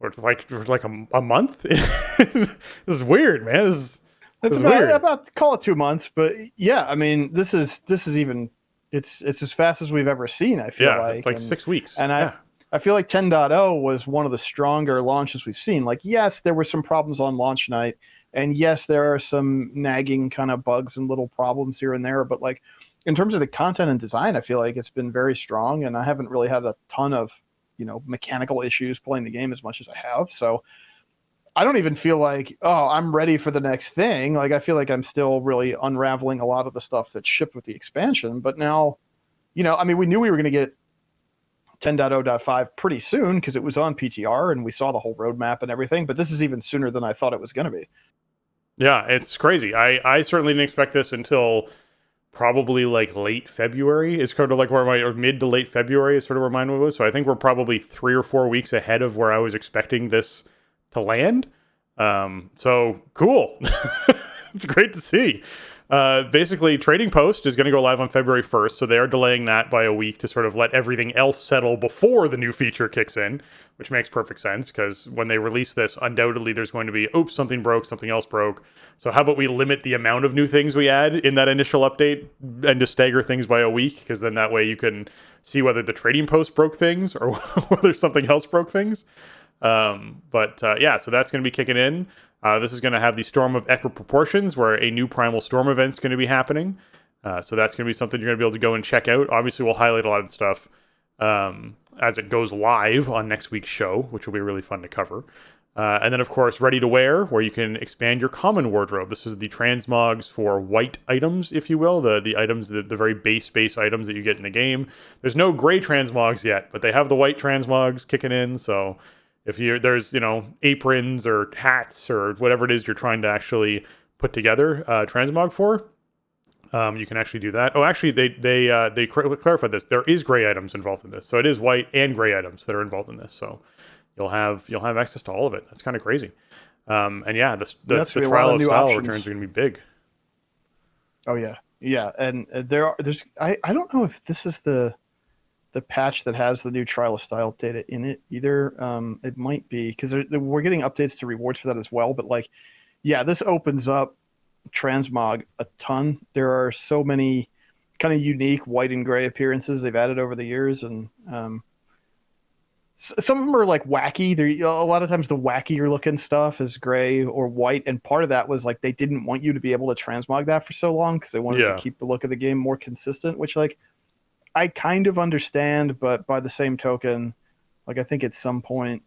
or like a month. This is weird, man. This is weird. About call it 2 months, but yeah, I mean, this is even it's as fast as we've ever seen. I feel like it's like 6 weeks, and I feel like 10.0 was one of the stronger launches we've seen. Like, yes, there were some problems on launch night, and yes, there are some nagging kind of bugs and little problems here and there. But like, in terms of the content and design, I feel like it's been very strong, and I haven't really had a ton of, mechanical issues playing the game as much as I have. So I don't even feel like, I'm ready for the next thing. Like, I feel like I'm still really unraveling a lot of the stuff that shipped with the expansion. But now, I mean, we knew we were going to get 10.0.5 pretty soon because it was on PTR and we saw the whole roadmap and everything, but this is even sooner than I thought it was going to be. Yeah, it's crazy. I certainly didn't expect this until probably like late February. It's kind of like or mid to late February is sort of where mine was. So I think we're probably 3 or 4 weeks ahead of where I was expecting this to land. So cool. It's great to see. Basically, Trading Post is going to go live on February 1st, so they are delaying that by a week to sort of let everything else settle before the new feature kicks in, which makes perfect sense, because when they release this, undoubtedly there's going to be, oops, something broke, something else broke. So how about we limit the amount of new things we add in that initial update and just stagger things by a week, because then that way you can see whether the Trading Post broke things or whether something else broke things. Yeah, so that's going to be kicking in. This is going to have the Storm of Epic Proportions, where a new Primal Storm event is going to be happening. So that's going to be something you're going to be able to go and check out. Obviously, we'll highlight a lot of the stuff as it goes live on next week's show, which will be really fun to cover. And then, of course, Ready to Wear, where you can expand your common wardrobe. This is the transmogs for white items, if you will, the items, the very base items that you get in the game. There's no gray transmogs yet, but they have the white transmogs kicking in, so if there's, aprons or hats or whatever it is you're trying to actually put together transmog for, you can actually do that. Oh, actually, they clarified this. There is gray items involved in this, so it is white and gray items that are involved in this. So you'll have access to all of it. That's kind of crazy. And yeah, the trial of style returns are going to be big. Oh yeah, and there's I don't know if this is the patch that has the new trial of style data in it either. It might be, because we're getting updates to rewards for that as well. But like, yeah, this opens up transmog a ton. There are so many kind of unique white and gray appearances they've added over the years, and some of them are like wacky. A lot of times the wackier looking stuff is gray or white, and part of that was like they didn't want you to be able to transmog that for so long because they wanted to keep the look of the game more consistent, which like I kind of understand, but by the same token, like I think at some point,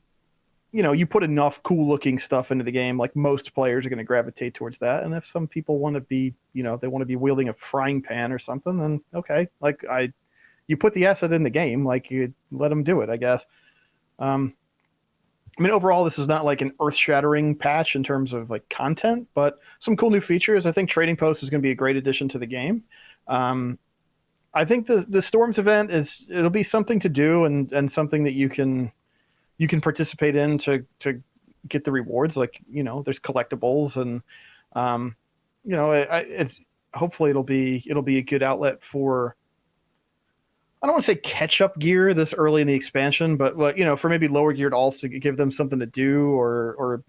you put enough cool looking stuff into the game, like most players are going to gravitate towards that. And if some people want to be, they want to be wielding a frying pan or something, then okay, like you put the asset in the game, like you let them do it, I guess. I mean, overall, this is not like an earth-shattering patch in terms of like content, but some cool new features. I think Trading Post is going to be a great addition to the game. I think the Storms event it'll be something to do and something that you can participate in to get the rewards. Like, there's collectibles and it's hopefully it'll be a good outlet for, I don't want to say catch up gear this early in the expansion, but for maybe lower geared alts to give them something to do, or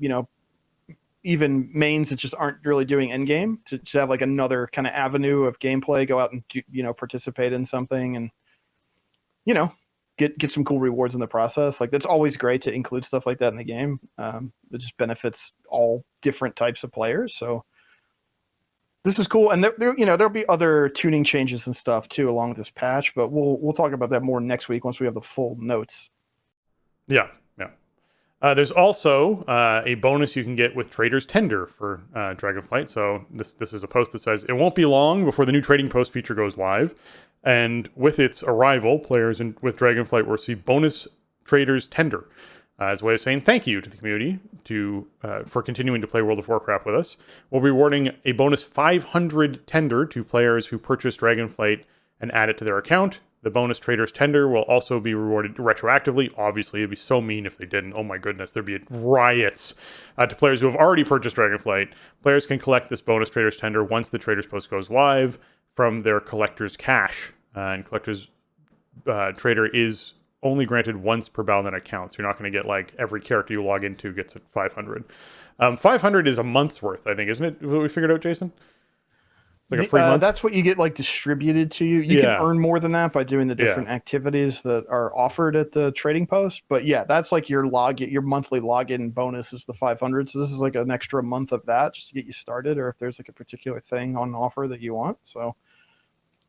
even mains that just aren't really doing endgame to have like another kind of avenue of gameplay, go out and participate in something and get some cool rewards in the process. Like, that's always great to include stuff like that in the game. It just benefits all different types of players. So this is cool. And there'll be other tuning changes and stuff too along with this patch, but we'll talk about that more next week once we have the full notes. Yeah. There's also a bonus you can get with Trader's Tender for Dragonflight. So this is a post that says, it won't be long before the new Trading Post feature goes live. And with its arrival, players with Dragonflight will receive bonus Trader's Tender as a way of saying thank you to the community for continuing to play World of Warcraft with us. We'll be rewarding a bonus 500 Tender to players who purchase Dragonflight and add it to their account. The bonus traders tender will also be rewarded retroactively. Obviously, it'd be so mean if they didn't. Oh my goodness, there'd be riots to players who have already purchased Dragonflight. Players can collect this bonus traders tender once the traders post goes live from their collector's cache. And collector's trader is only granted once per Battle.net account. So you're not going to get like every character you log into gets at 500. 500 is a month's worth, I think, isn't it? What we figured out, Jason? Like a free month? That's what you get like distributed to you. You can earn more than that by doing the different activities that are offered at the trading post. But yeah, that's like your monthly login bonus is the 500. So this is like an extra month of that just to get you started, or if there's like a particular thing on offer that you want. So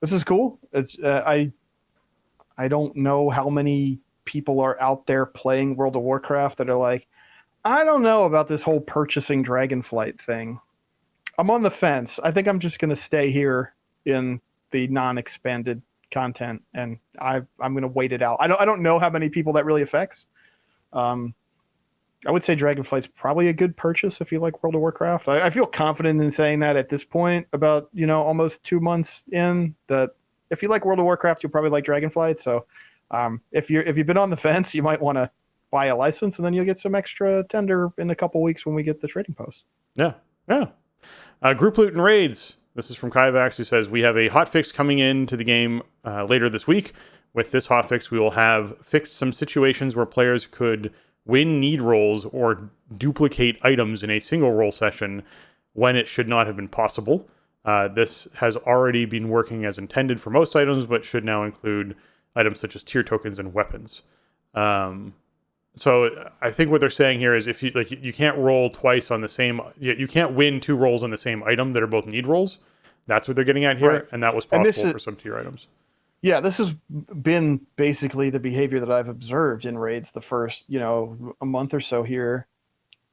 this is cool. It's I don't know how many people are out there playing World of Warcraft that are like, I don't know about this whole purchasing Dragonflight thing. I'm on the fence. I think I'm just going to stay here in the non-expanded content, and I'm going to wait it out. I don't know how many people that really affects. I would say Dragonflight's probably a good purchase if you like World of Warcraft. I feel confident in saying that at this point, about almost 2 months in, that if you like World of Warcraft, you'll probably like Dragonflight. So if you've been on the fence, you might want to buy a license, and then you'll get some extra tender in a couple weeks when we get the trading post. Yeah. Group loot and raids. This is from Kaivax, who says, we have a hotfix coming into the game later this week. With this hotfix, we will have fixed some situations where players could win need rolls or duplicate items in a single roll session when it should not have been possible. This has already been working as intended for most items, but should now include items such as tier tokens and weapons. So I think what they're saying here is if you can't roll twice on the same, you can't win 2 rolls on the same item that are both need rolls. That's what they're getting at here, right. And that was possible for some tier items. Yeah, this has been basically the behavior that I've observed in raids the first, a month or so here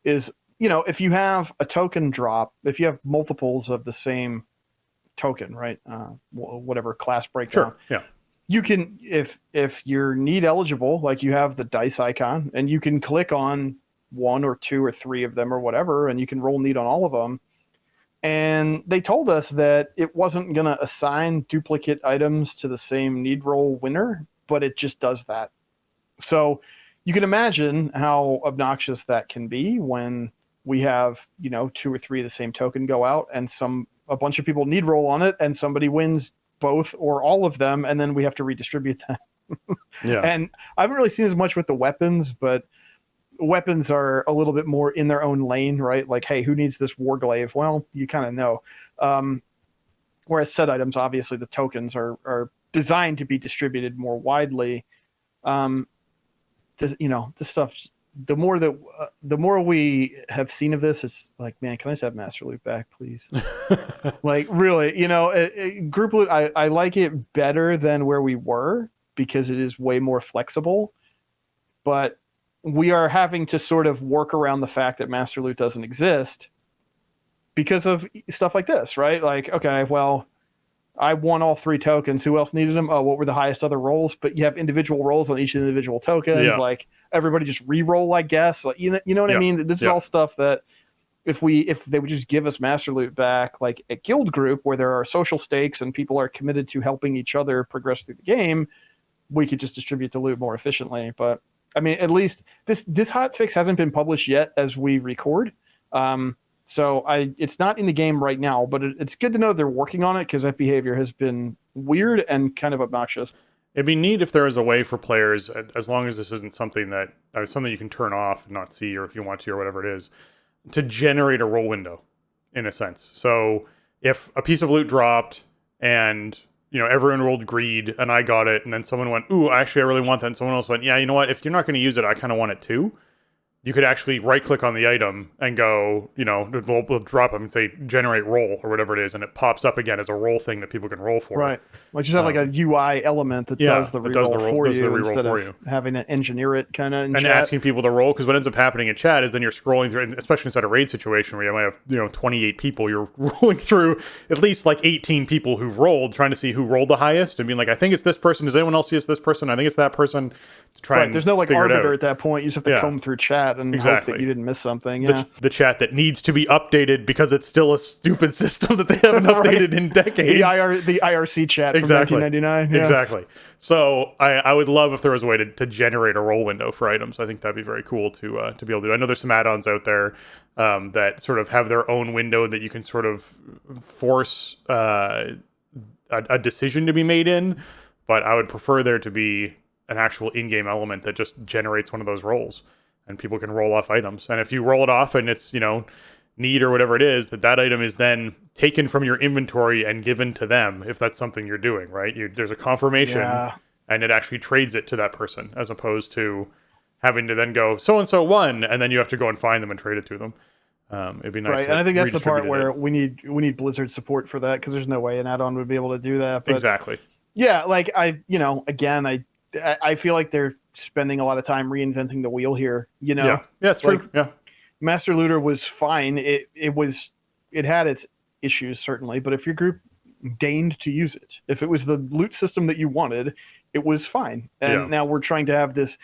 is, if you have a token drop, if you have multiples of the same token, right? Whatever class breakdown. Sure, yeah. You can, if you're need eligible, like you have the dice icon, and you can click on 1 or 2 or 3 of them or whatever, and you can roll need on all of them. And they told us that it wasn't going to assign duplicate items to the same need roll winner, but it just does that. So you can imagine how obnoxious that can be when we have, 2 or 3 of the same token go out, and a bunch of people need roll on it, and somebody wins both or all of them, and then we have to redistribute them. Yeah. And I haven't really seen as much with the weapons, but weapons are a little bit more in their own lane, right? Like, hey, who needs this Warglaive? Well, you kind of know. Whereas set items, obviously the tokens are designed to be distributed more widely. This stuff, the more we have seen of this, it's like, man, can I just have Master Loot back, please? Like, really, group loot, I like it better than where we were because it is way more flexible, but we are having to sort of work around the fact that Master Loot doesn't exist because of stuff like this, right? Like, okay, well, I won all 3 tokens. Who else needed them? Oh, what were the highest other rolls? But you have individual rolls on each individual tokens. Yeah. Like, everybody just re-roll, I guess. Like, you know what I mean? This is all stuff that if they would just give us Master Loot back, like a guild group where there are social stakes and people are committed to helping each other progress through the game, we could just distribute the loot more efficiently. But I mean, at least this hotfix hasn't been published yet as we record. So it's not in the game right now, but it's good to know they're working on it because that behavior has been weird and kind of obnoxious. It'd be neat if there was a way for players, as long as this isn't something that something you can turn off and not see, or if you want to, or whatever it is, to generate a roll window, in a sense. So if a piece of loot dropped and everyone rolled greed and I got it, and then someone went, ooh, actually I really want that, and someone else went, yeah, you know what, if you're not going to use it, I kind of want it too. You could actually right-click on the item and go, we'll drop them and say generate roll or whatever it is, and it pops up again as a roll thing that people can roll for. Right. Like you have like a UI element that does the reroll for you instead of having to engineer it kind of in chat. And asking people to roll, because what ends up happening in chat is then you're scrolling through, especially inside a raid situation where you might have 28 people, you're rolling through at least like 18 people who've rolled, trying to see who rolled the highest and being like, I think it's this person. Does anyone else see it's this person? I think it's that person. To try and there's no like arbiter at that point. You just have to comb through chat chat and hope that you didn't miss something. Yeah. The chat that needs to be updated because it's still a stupid system that they haven't updated in decades. The IRC chat from 1999. Yeah. Exactly. So I would love if there was a way to generate a roll window for items. I think that'd be very cool to be able to do. I know there's some add-ons out there that sort of have their own window that you can sort of force a decision to be made in, but I would prefer there to be an actual in-game element that just generates one of those rolls, and people can roll off items. And if you roll it off and it's, need or whatever it is, that item is then taken from your inventory and given to them if that's something you're doing, right? There's a confirmation and it actually trades it to that person, as opposed to having to then go, so-and-so won, and then you have to go and find them and trade it to them. It'd be nice. Right, and I think that's the part where we need Blizzard support for that, because there's no way an add-on would be able to do that. But exactly. Yeah, like I feel like they're spending a lot of time reinventing the wheel here. Yeah, it's true. Yeah, Master Looter was fine. It had its issues certainly, but if your group deigned to use it, if it was the loot system that you wanted, it was fine. And now we're trying to have this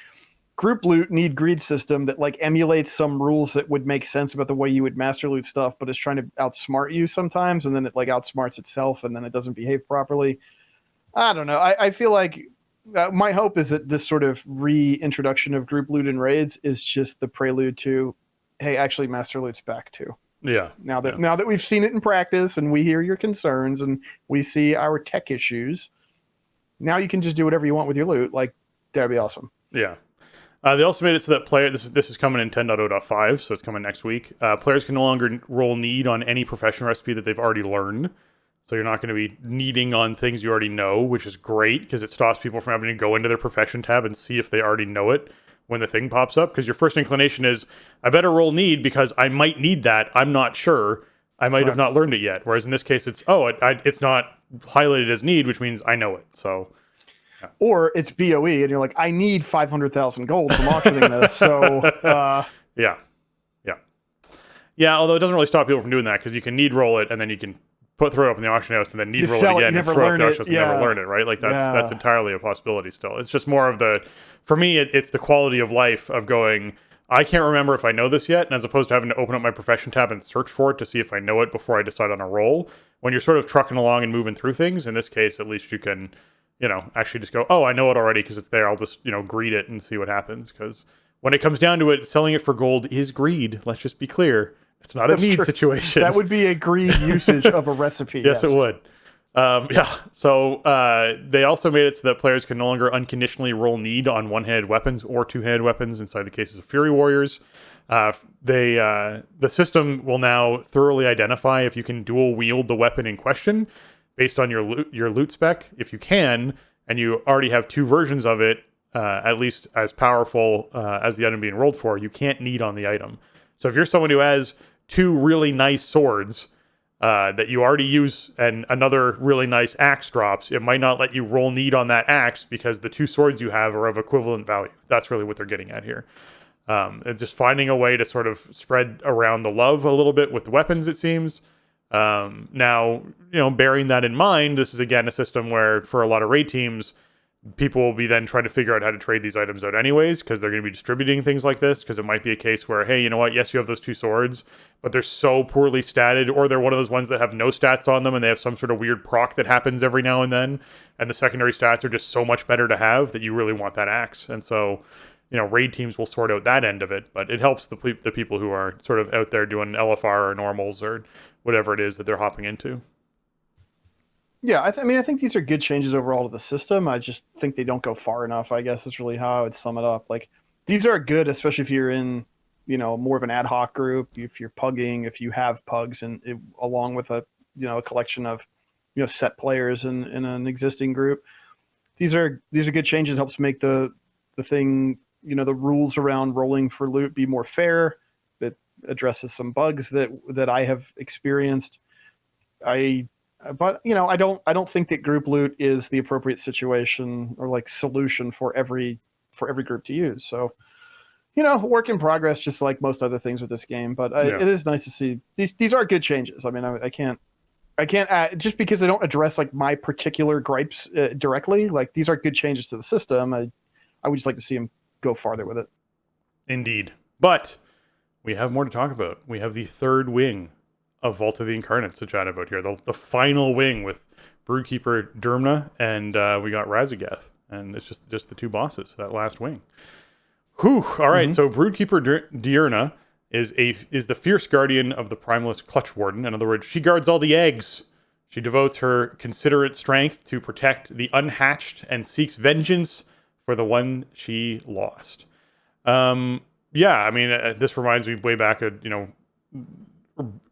group loot need greed system that like emulates some rules that would make sense about the way you would master loot stuff, but it's trying to outsmart you sometimes, and then it like outsmarts itself, and then it doesn't behave properly. I don't know. I feel like my hope is that this sort of reintroduction of group loot and raids is just the prelude to, hey, actually master loot's back too. Yeah. Now that we've seen it in practice and we hear your concerns and we see our tech issues, now you can just do whatever you want with your loot. Like, that'd be awesome. Yeah. They also made it so that this is coming in 10.0.5, so it's coming next week. Players can no longer roll need on any profession recipe that they've already learned. So you're not going to be needing on things you already know, which is great because it stops people from having to go into their profession tab and see if they already know it when the thing pops up. Because your first inclination is, I better roll need because I might need that. I'm not sure. I might have not learned it yet. Whereas in this case, it's not highlighted as need, which means I know it. So. Yeah. Or it's BOE, and you're like, I need 500,000 gold from auctioning this. So, yeah. Although it doesn't really stop people from doing that because you can need roll it, and then you can throw it up in the auction house, and then need roll it again and throw it up in the auction house and never learn it, right? Like that's entirely a possibility still. It's just more of for me, it's the quality of life of going, I can't remember if I know this yet, and as opposed to having to open up my profession tab and search for it to see if I know it before I decide on a roll. When you're sort of trucking along and moving through things, in this case, at least you can, actually just go, oh, I know it already because it's there. I'll just, greed it and see what happens. Because when it comes down to it, selling it for gold is greed. Let's just be clear. It's not a need situation. That would be a greed usage of a recipe. Yes, it would. So they also made it so that players can no longer unconditionally roll need on one-handed weapons or two-handed weapons inside the cases of Fury Warriors. The system will now thoroughly identify if you can dual wield the weapon in question based on your loot spec. If you can, and you already have two versions of it, at least as powerful as the item being rolled for, you can't need on the item. So if you're someone who has two really nice swords that you already use and another really nice axe drops, it might not let you roll need on that axe because the two swords you have are of equivalent value. That's really what they're getting at here. It's just finding a way to sort of spread around the love a little bit with the weapons, it seems. Now, bearing that in mind, this is again a system where for a lot of raid teams, people will be then trying to figure out how to trade these items out anyways, because they're going to be distributing things like this, because it might be a case where, hey, you know what, yes, you have those two swords, but they're so poorly statted, or they're one of those ones that have no stats on them, and they have some sort of weird proc that happens every now and then, and the secondary stats are just so much better to have that you really want that axe. And so, raid teams will sort out that end of it, but it helps the people who are sort of out there doing LFR or normals or whatever it is that they're hopping into. Yeah, I think these are good changes overall to the system. I just think they don't go far enough, I guess is really how I would sum it up. Like, these are good, especially if you're in, more of an ad hoc group, if you're pugging, if you have pugs, and along with a collection of, set players in an existing group. These are good changes. It helps make the thing, the rules around rolling for loot be more fair. It addresses some bugs that I have experienced. But I don't think that group loot is the appropriate situation or like solution for every group to use. So, work in progress, just like most other things with this game. But it is nice to see these are good changes. I mean, I can't add, just because they don't address like my particular gripes directly. Like, these are good changes to the system. I would just like to see them go farther with it. Indeed. But we have more to talk about. We have the third wing of Vault of the Incarnates to chat about here. The final wing with Broodkeeper Dermna, and we got Raszageth. And it's just the two bosses, that last wing. Whew. All right, so Broodkeeper Diurna is the fierce guardian of the Primalist Clutch Warden. In other words, she guards all the eggs. She devotes her considerate strength to protect the unhatched and seeks vengeance for the one she lost. Yeah, I mean, this reminds me way back at,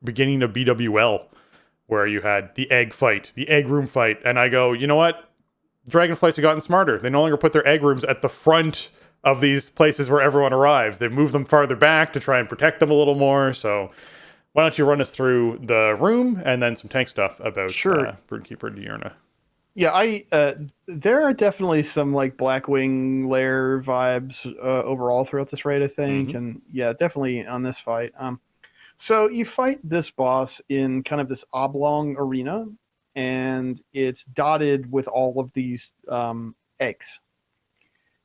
beginning of BWL, where you had the egg fight, the egg room fight. And I go, you know what? Dragonflights have gotten smarter. They no longer put their egg rooms at the front of these places where everyone arrives. They've moved them farther back to try and protect them a little more. So why don't you run us through the room and then some tank stuff about Broodkeeper Diurna? Yeah, there are definitely some like Blackwing Lair vibes overall throughout this raid, I think, and yeah, definitely on this fight. So you fight this boss in kind of this oblong arena, and it's dotted with all of these eggs,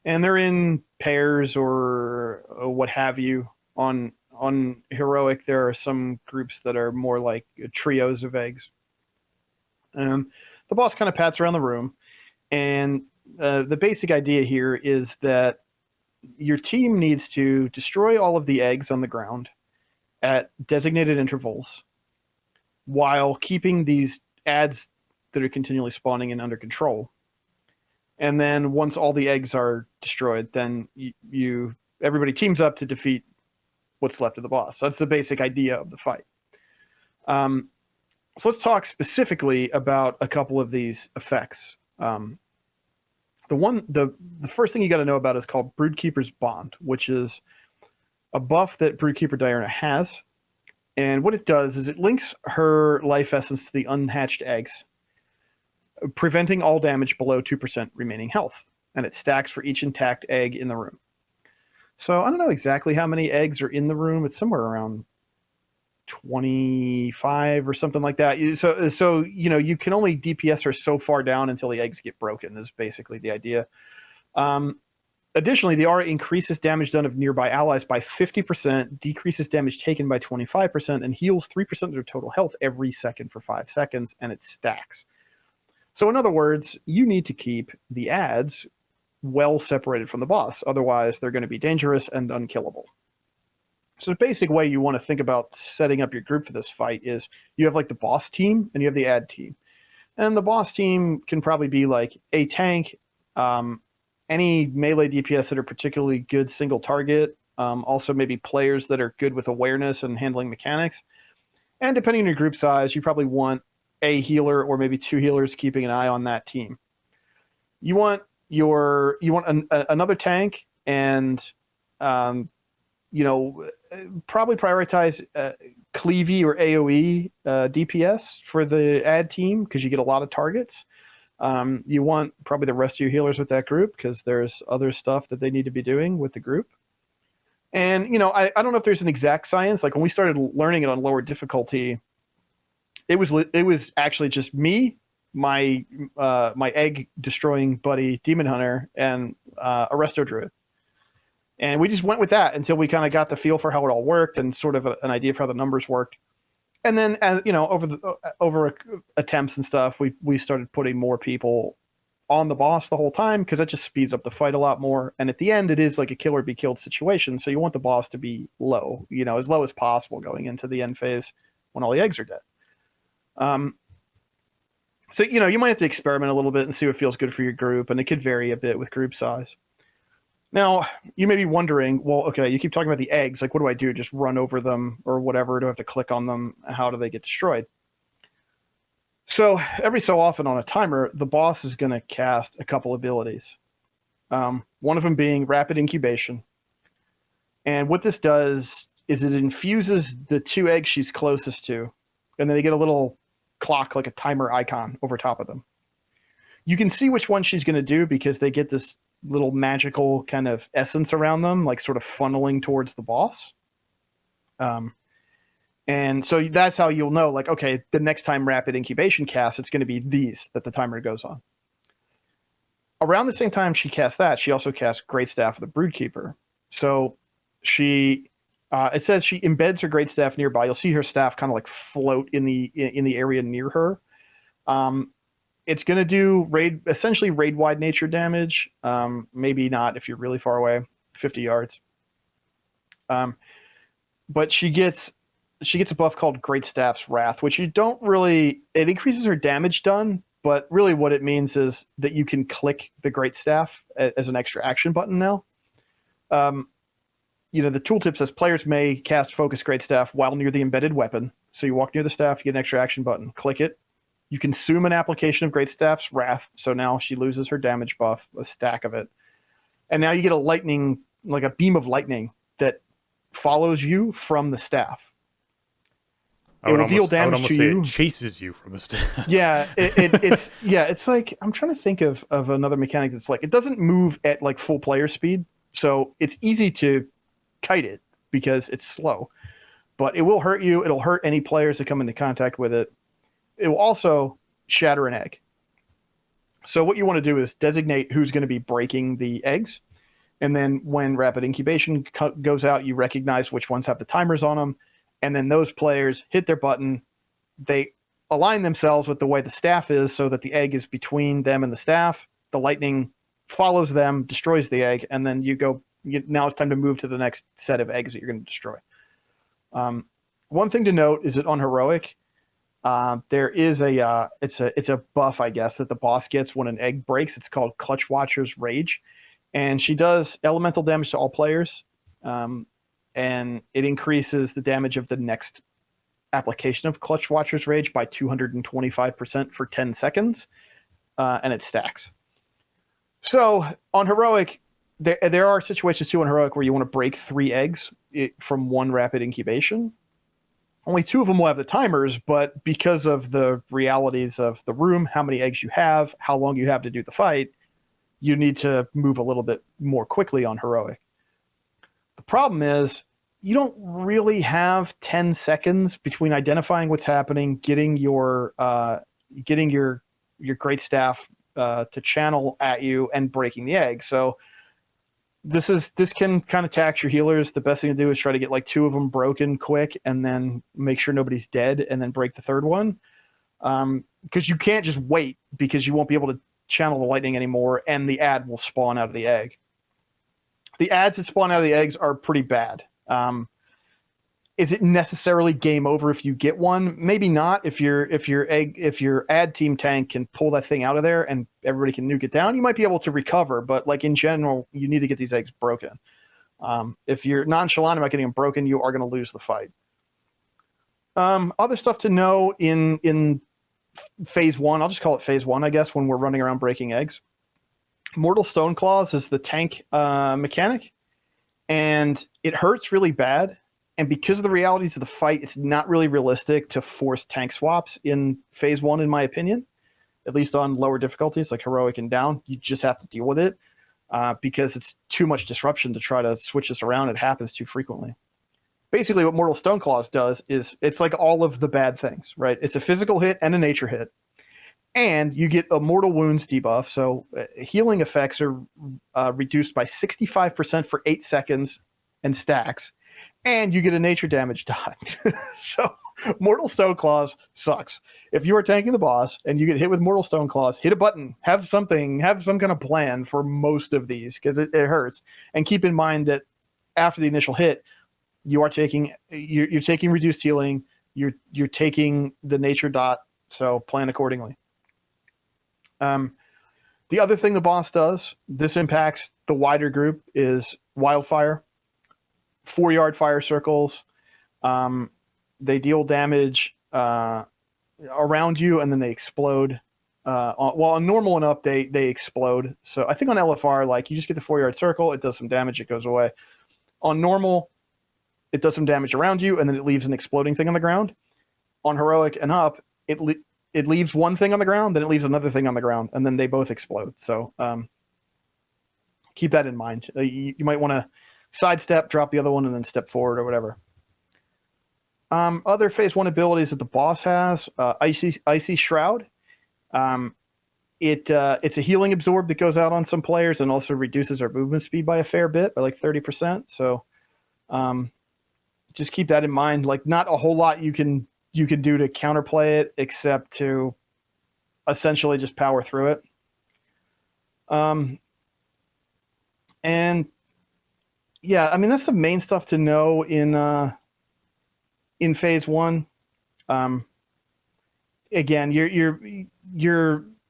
and they're in pairs or what have you. On heroic, there are some groups that are more like trios of eggs. The boss kind of pats around the room, and the basic idea here is that your team needs to destroy all of the eggs on the ground at designated intervals while keeping these ads that are continually spawning in under control. And then once all the eggs are destroyed, then everybody teams up to defeat what's left of the boss. That's the basic idea of the fight. So let's talk specifically about a couple of these effects. The first thing you got to know about is called Broodkeeper's Bond, which is a buff that Broodkeeper Diurna has. And what it does is it links her life essence to the unhatched eggs, preventing all damage below 2% remaining health. And it stacks for each intact egg in the room. So I don't know exactly how many eggs are in the room. It's somewhere around 25 or something like that. So you can only DPS her so far down until the eggs get broken is basically the idea. Additionally, the aura increases damage done of nearby allies by 50%, decreases damage taken by 25%, and heals 3% of their total health every second for 5 seconds, and it stacks. So in other words, you need to keep the ads well separated from the boss. Otherwise, they're going to be dangerous and unkillable. So the basic way you want to think about setting up your group for this fight is you have like the boss team and you have the ad team. And the boss team can probably be like a tank, any melee DPS that are particularly good single target, also maybe players that are good with awareness and handling mechanics. And depending on your group size, you probably want a healer or maybe 2 healers keeping an eye on that team. You want another tank and probably prioritize Cleavy or AoE DPS for the ad team because you get a lot of targets. You want probably the rest of your healers with that group because there's other stuff that they need to be doing with the group. And, I don't know if there's an exact science. Like when we started learning it on lower difficulty, it was actually just me, my egg destroying buddy Demon Hunter, and a Resto Druid. And we just went with that until we kind of got the feel for how it all worked and sort of an idea for how the numbers worked. And then, as over attempts and stuff, we started putting more people on the boss the whole time because that just speeds up the fight a lot more. And at the end, it is like a kill or be killed situation. So you want the boss to be low, as low as possible going into the end phase when all the eggs are dead. So you might have to experiment a little bit and see what feels good for your group, and it could vary a bit with group size. Now, you may be wondering, well, okay, you keep talking about the eggs. Like, what do I do? Just run over them or whatever? Do I have to click on them? How do they get destroyed? So every so often on a timer, the boss is going to cast a couple abilities. One of them being Rapid Incubation. And what this does is it infuses the 2 eggs she's closest to, and then they get a little clock, like a timer icon over top of them. You can see which one she's going to do because they get this little magical kind of essence around them, like sort of funneling towards the boss. And so that's how you'll know, like, okay, the next time Rapid Incubation casts, it's going to be these that the timer goes on. Around the same time she casts that, she also casts Great Staff of the Broodkeeper. So she It says she embeds her great staff nearby. You'll see her staff kind of like float in the area near her. It's going to do essentially raid wide nature damage. Maybe not if you're really far away, 50 yards. But she gets a buff called Great Staff's Wrath, which you don't really. It increases her damage done, but really what it means is that you can click the Great Staff as an extra action button now. The tooltip says players may cast Focus Great Staff while near the embedded weapon. So you walk near the staff, you get an extra action button, click it. You consume an application of Great Staff's Wrath. So now she loses her damage buff, a stack of it. And now you get a beam of lightning that follows you from the staff. It will deal damage to you. It chases you from the staff. Yeah, it's like, I'm trying to think of another mechanic that's like, it doesn't move at like full player speed. So it's easy to kite it because it's slow, but it will hurt you. It'll hurt any players that come into contact with it. It will also shatter an egg. So what you want to do is designate who's going to be breaking the eggs. And then when rapid incubation goes out, you recognize which ones have the timers on them. And then those players hit their button. They align themselves with the way the staff is so that the egg is between them and the staff. The lightning follows them, destroys the egg, and then now it's time to move to the next set of eggs that you're going to destroy. One thing to note is that on Heroic, there is it's a buff, I guess, that the boss gets when an egg breaks. It's called Clutch Watcher's Rage. And she does elemental damage to all players. And it increases the damage of the next application of Clutch Watcher's Rage by 225% for 10 seconds. And it stacks. So on Heroic, there are situations too on Heroic where you want to break 3 eggs from one rapid incubation. Only 2 of them will have the timers, but because of the realities of the room, how many eggs you have, how long you have to do the fight, you need to move a little bit more quickly on Heroic. The problem is you don't really have 10 seconds between identifying what's happening, getting your great staff to channel at you, and breaking the egg. So this can kind of tax your healers. The best thing to do is try to get like 2 of them broken quick, and then make sure nobody's dead, and then break the 3rd one. Because you can't just wait, because you won't be able to channel the lightning anymore, and the ad will spawn out of the egg. The ads that spawn out of the eggs are pretty bad. Is it necessarily game over if you get one? Maybe not. If your ad team tank can pull that thing out of there and everybody can nuke it down, you might be able to recover. But like in general, you need to get these eggs broken. If you're nonchalant about getting them broken, you are going to lose the fight. Other stuff to know in phase 1, I'll just call it phase 1, I guess, when we're running around breaking eggs. Mortal Stoneclaws is the tank mechanic, and it hurts really bad. And because of the realities of the fight, it's not really realistic to force tank swaps in phase 1, in my opinion, at least on lower difficulties like Heroic and down. You just have to deal with it because it's too much disruption to try to switch this around. It happens too frequently. Basically, what Mortal Stoneclaws does is it's like all of the bad things, right? It's a physical hit and a nature hit. And you get a Mortal Wounds debuff. So healing effects are reduced by 65% for 8 seconds and stacks. And you get a nature damage dot. So Mortal Stoneclaws sucks. If you are tanking the boss and you get hit with Mortal Stoneclaws, hit a button, have some kind of plan for most of these, because it hurts. And keep in mind that after the initial hit, you're taking reduced healing, you're taking the nature dot, so plan accordingly. The other thing the boss does, this impacts the wider group, is Wildfire. 4-yard fire circles. They deal damage around you, and then they explode. On normal and up, they explode. So I think on LFR, like, you just get the 4-yard circle, it does some damage, it goes away. On normal, it does some damage around you, and then it leaves an exploding thing on the ground. On Heroic and up, it leaves one thing on the ground, then it leaves another thing on the ground, and then they both explode. So keep that in mind. You might want to sidestep, drop the other one, and then step forward or whatever. Other phase 1 abilities that the boss has, Icy Shroud. It's a healing absorb that goes out on some players and also reduces our movement speed by a fair bit, by like 30%. So just keep that in mind. Like, not a whole lot you can do to counterplay it, except to essentially just power through it. And yeah, I mean, that's the main stuff to know in phase one. Again, your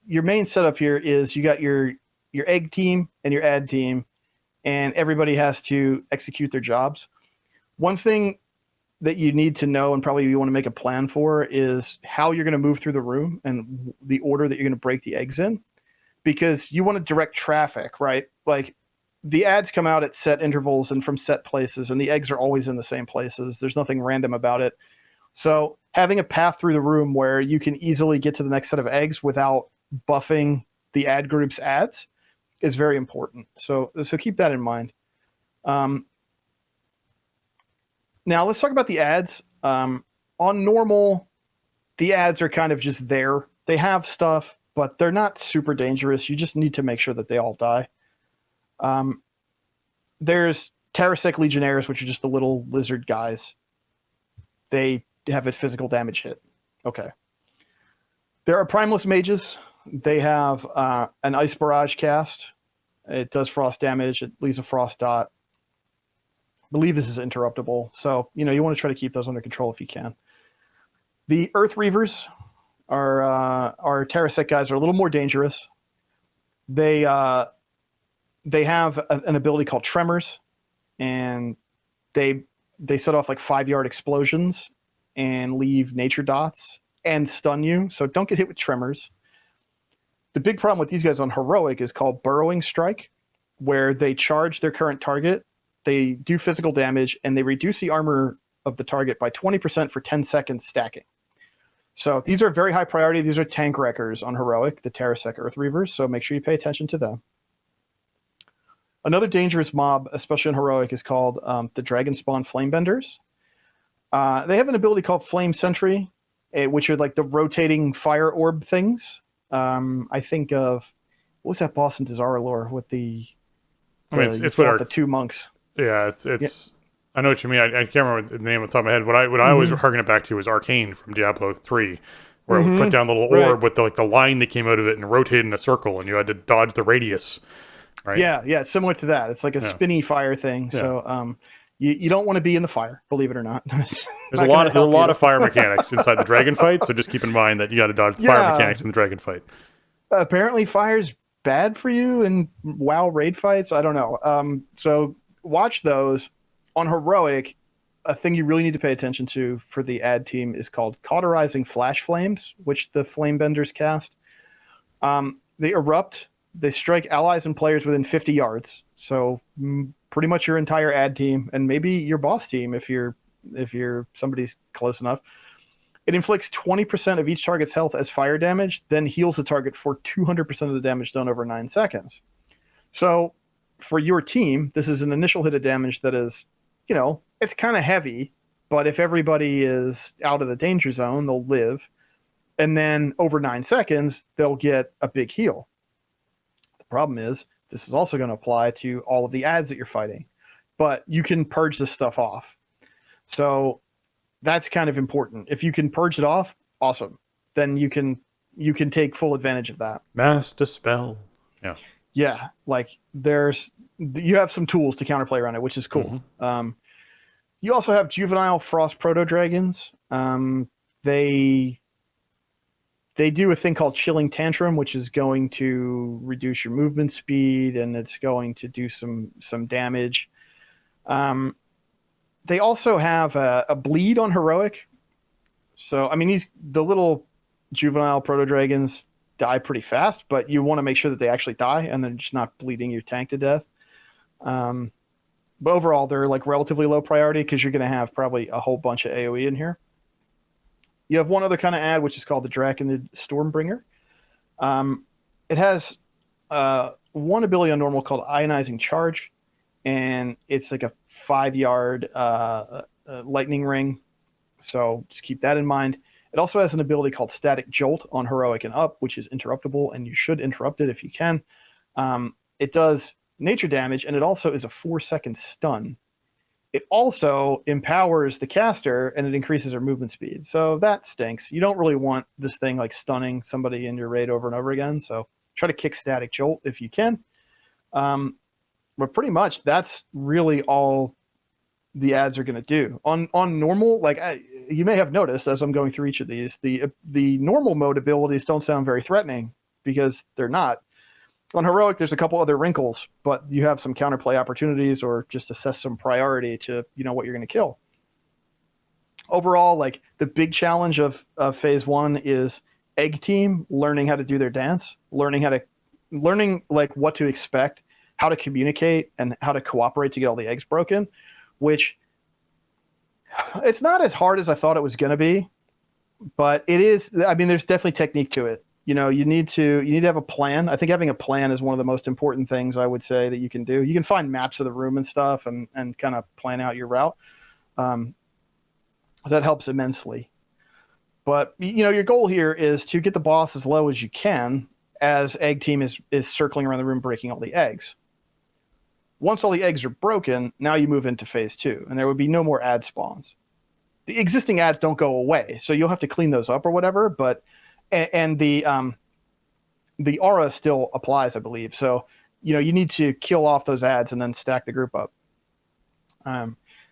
main setup here is you got your egg team and your ad team, and everybody has to execute their jobs. One thing that you need to know, and probably you want to make a plan for, is how you're going to move through the room and the order that you're going to break the eggs in, because you want to direct traffic, right? Like, the ads come out at set intervals and from set places, and the eggs are always in the same places. There's nothing random about it. So having a path through the room where you can easily get to the next set of eggs without buffing the ad group's ads is very important. So keep that in mind. Now let's talk about the ads. On normal, the ads are kind of just there. They have stuff, but they're not super dangerous. You just need to make sure that they all die. There's Terrasec Legionnaires, which are just the little lizard guys. They have a physical damage hit. Okay. There are Primeless Mages. They have an Ice Barrage cast. It does frost damage. It leaves a frost dot. I believe this is interruptible. So, you want to try to keep those under control if you can. The Earth Reavers are Terrasec guys, are a little more dangerous. They have an ability called Tremors, and they set off like 5-yard explosions and leave nature dots and stun you. So don't get hit with Tremors. The big problem with these guys on Heroic is called Burrowing Strike, where they charge their current target, they do physical damage, and they reduce the armor of the target by 20% for 10 seconds stacking. So these are very high priority. These are tank wreckers on Heroic, the Terrasec Earth Reavers, so make sure you pay attention to them. Another dangerous mob, especially in Heroic, is called the Dragon Spawn Flamebenders. They have an ability called Flame Sentry, which are like the rotating fire orb things. I think of, what was that boss in Dazar'alor with the it's what the two monks. Yeah, it's. Yeah. I know what you mean. I can't remember the name off the top of my head. What I always harken it back to was Arcane from Diablo 3, where it would put down the little orb with the line that came out of it and rotate in a circle, and you had to dodge the radius. Right? Yeah, similar to that. It's like a spinny fire thing. Yeah. So you don't want to be in the fire, believe it or not. There's a lot of fire mechanics inside the dragon fight, so just keep in mind that you got to dodge the fire mechanics in the dragon fight. Apparently, fire's bad for you in WoW raid fights. I don't know. So watch those. On Heroic, a thing you really need to pay attention to for the ad team is called Cauterizing Flash Flames, which the Flamebenders cast. They erupt. They strike allies and players within 50 yards. So pretty much your entire ad team, and maybe your boss team if you're somebody's close enough. It inflicts 20% of each target's health as fire damage, then heals the target for 200% of the damage done over 9 seconds. So for your team, this is an initial hit of damage that is, it's kind of heavy, but if everybody is out of the danger zone, they'll live. And then over 9 seconds, they'll get a big heal. The problem is, this is also going to apply to all of the ads that you're fighting, but you can purge this stuff off. So that's kind of important. If you can purge it off, awesome. Then you can take full advantage of that. Mass Dispel. Yeah. Yeah. Like you have some tools to counterplay around it, which is cool. Mm-hmm. You also have Juvenile Frost Proto-Dragons. They do a thing called Chilling Tantrum, which is going to reduce your movement speed, and it's going to do some damage. They also have a bleed on Heroic. So, I mean, the little Juvenile Proto-Dragons die pretty fast, but you want to make sure that they actually die and they're just not bleeding your tank to death. But overall, they're like relatively low priority because you're going to have probably a whole bunch of AoE in here. You have one other kind of ad, which is called the Draconid Stormbringer. It has one ability on normal called Ionizing Charge, and it's like a 5-yard lightning ring. So just keep that in mind. It also has an ability called Static Jolt on Heroic and up, which is interruptible, and you should interrupt it if you can. It does nature damage, and it also is a 4-second stun. It also empowers the caster and it increases their movement speed. So that stinks. You don't really want this thing like stunning somebody in your raid over and over again. So try to kick Static Jolt if you can. But pretty much that's really all the ads are going to do. On normal, like you may have noticed as I'm going through each of these, the normal mode abilities don't sound very threatening because they're not. On Heroic, there's a couple other wrinkles, but you have some counterplay opportunities or just assess some priority to, what you're going to kill. Overall, like the big challenge of phase 1 is Egg Team learning how to do their dance, learning like what to expect, how to communicate, and how to cooperate to get all the eggs broken, which it's not as hard as I thought it was going to be, but it is. I mean, there's definitely technique to it. You need to have a plan. I think having a plan is one of the most important things I would say that you can do. You can find maps of the room and stuff and kind of plan out your route. That helps immensely. But, your goal here is to get the boss as low as you can as Egg Team is circling around the room breaking all the eggs. Once all the eggs are broken, now you move into phase 2, and there would be no more ad spawns. The existing ads don't go away, so you'll have to clean those up or whatever, but and the aura still applies, I believe. So, you need to kill off those ads and then stack the group up.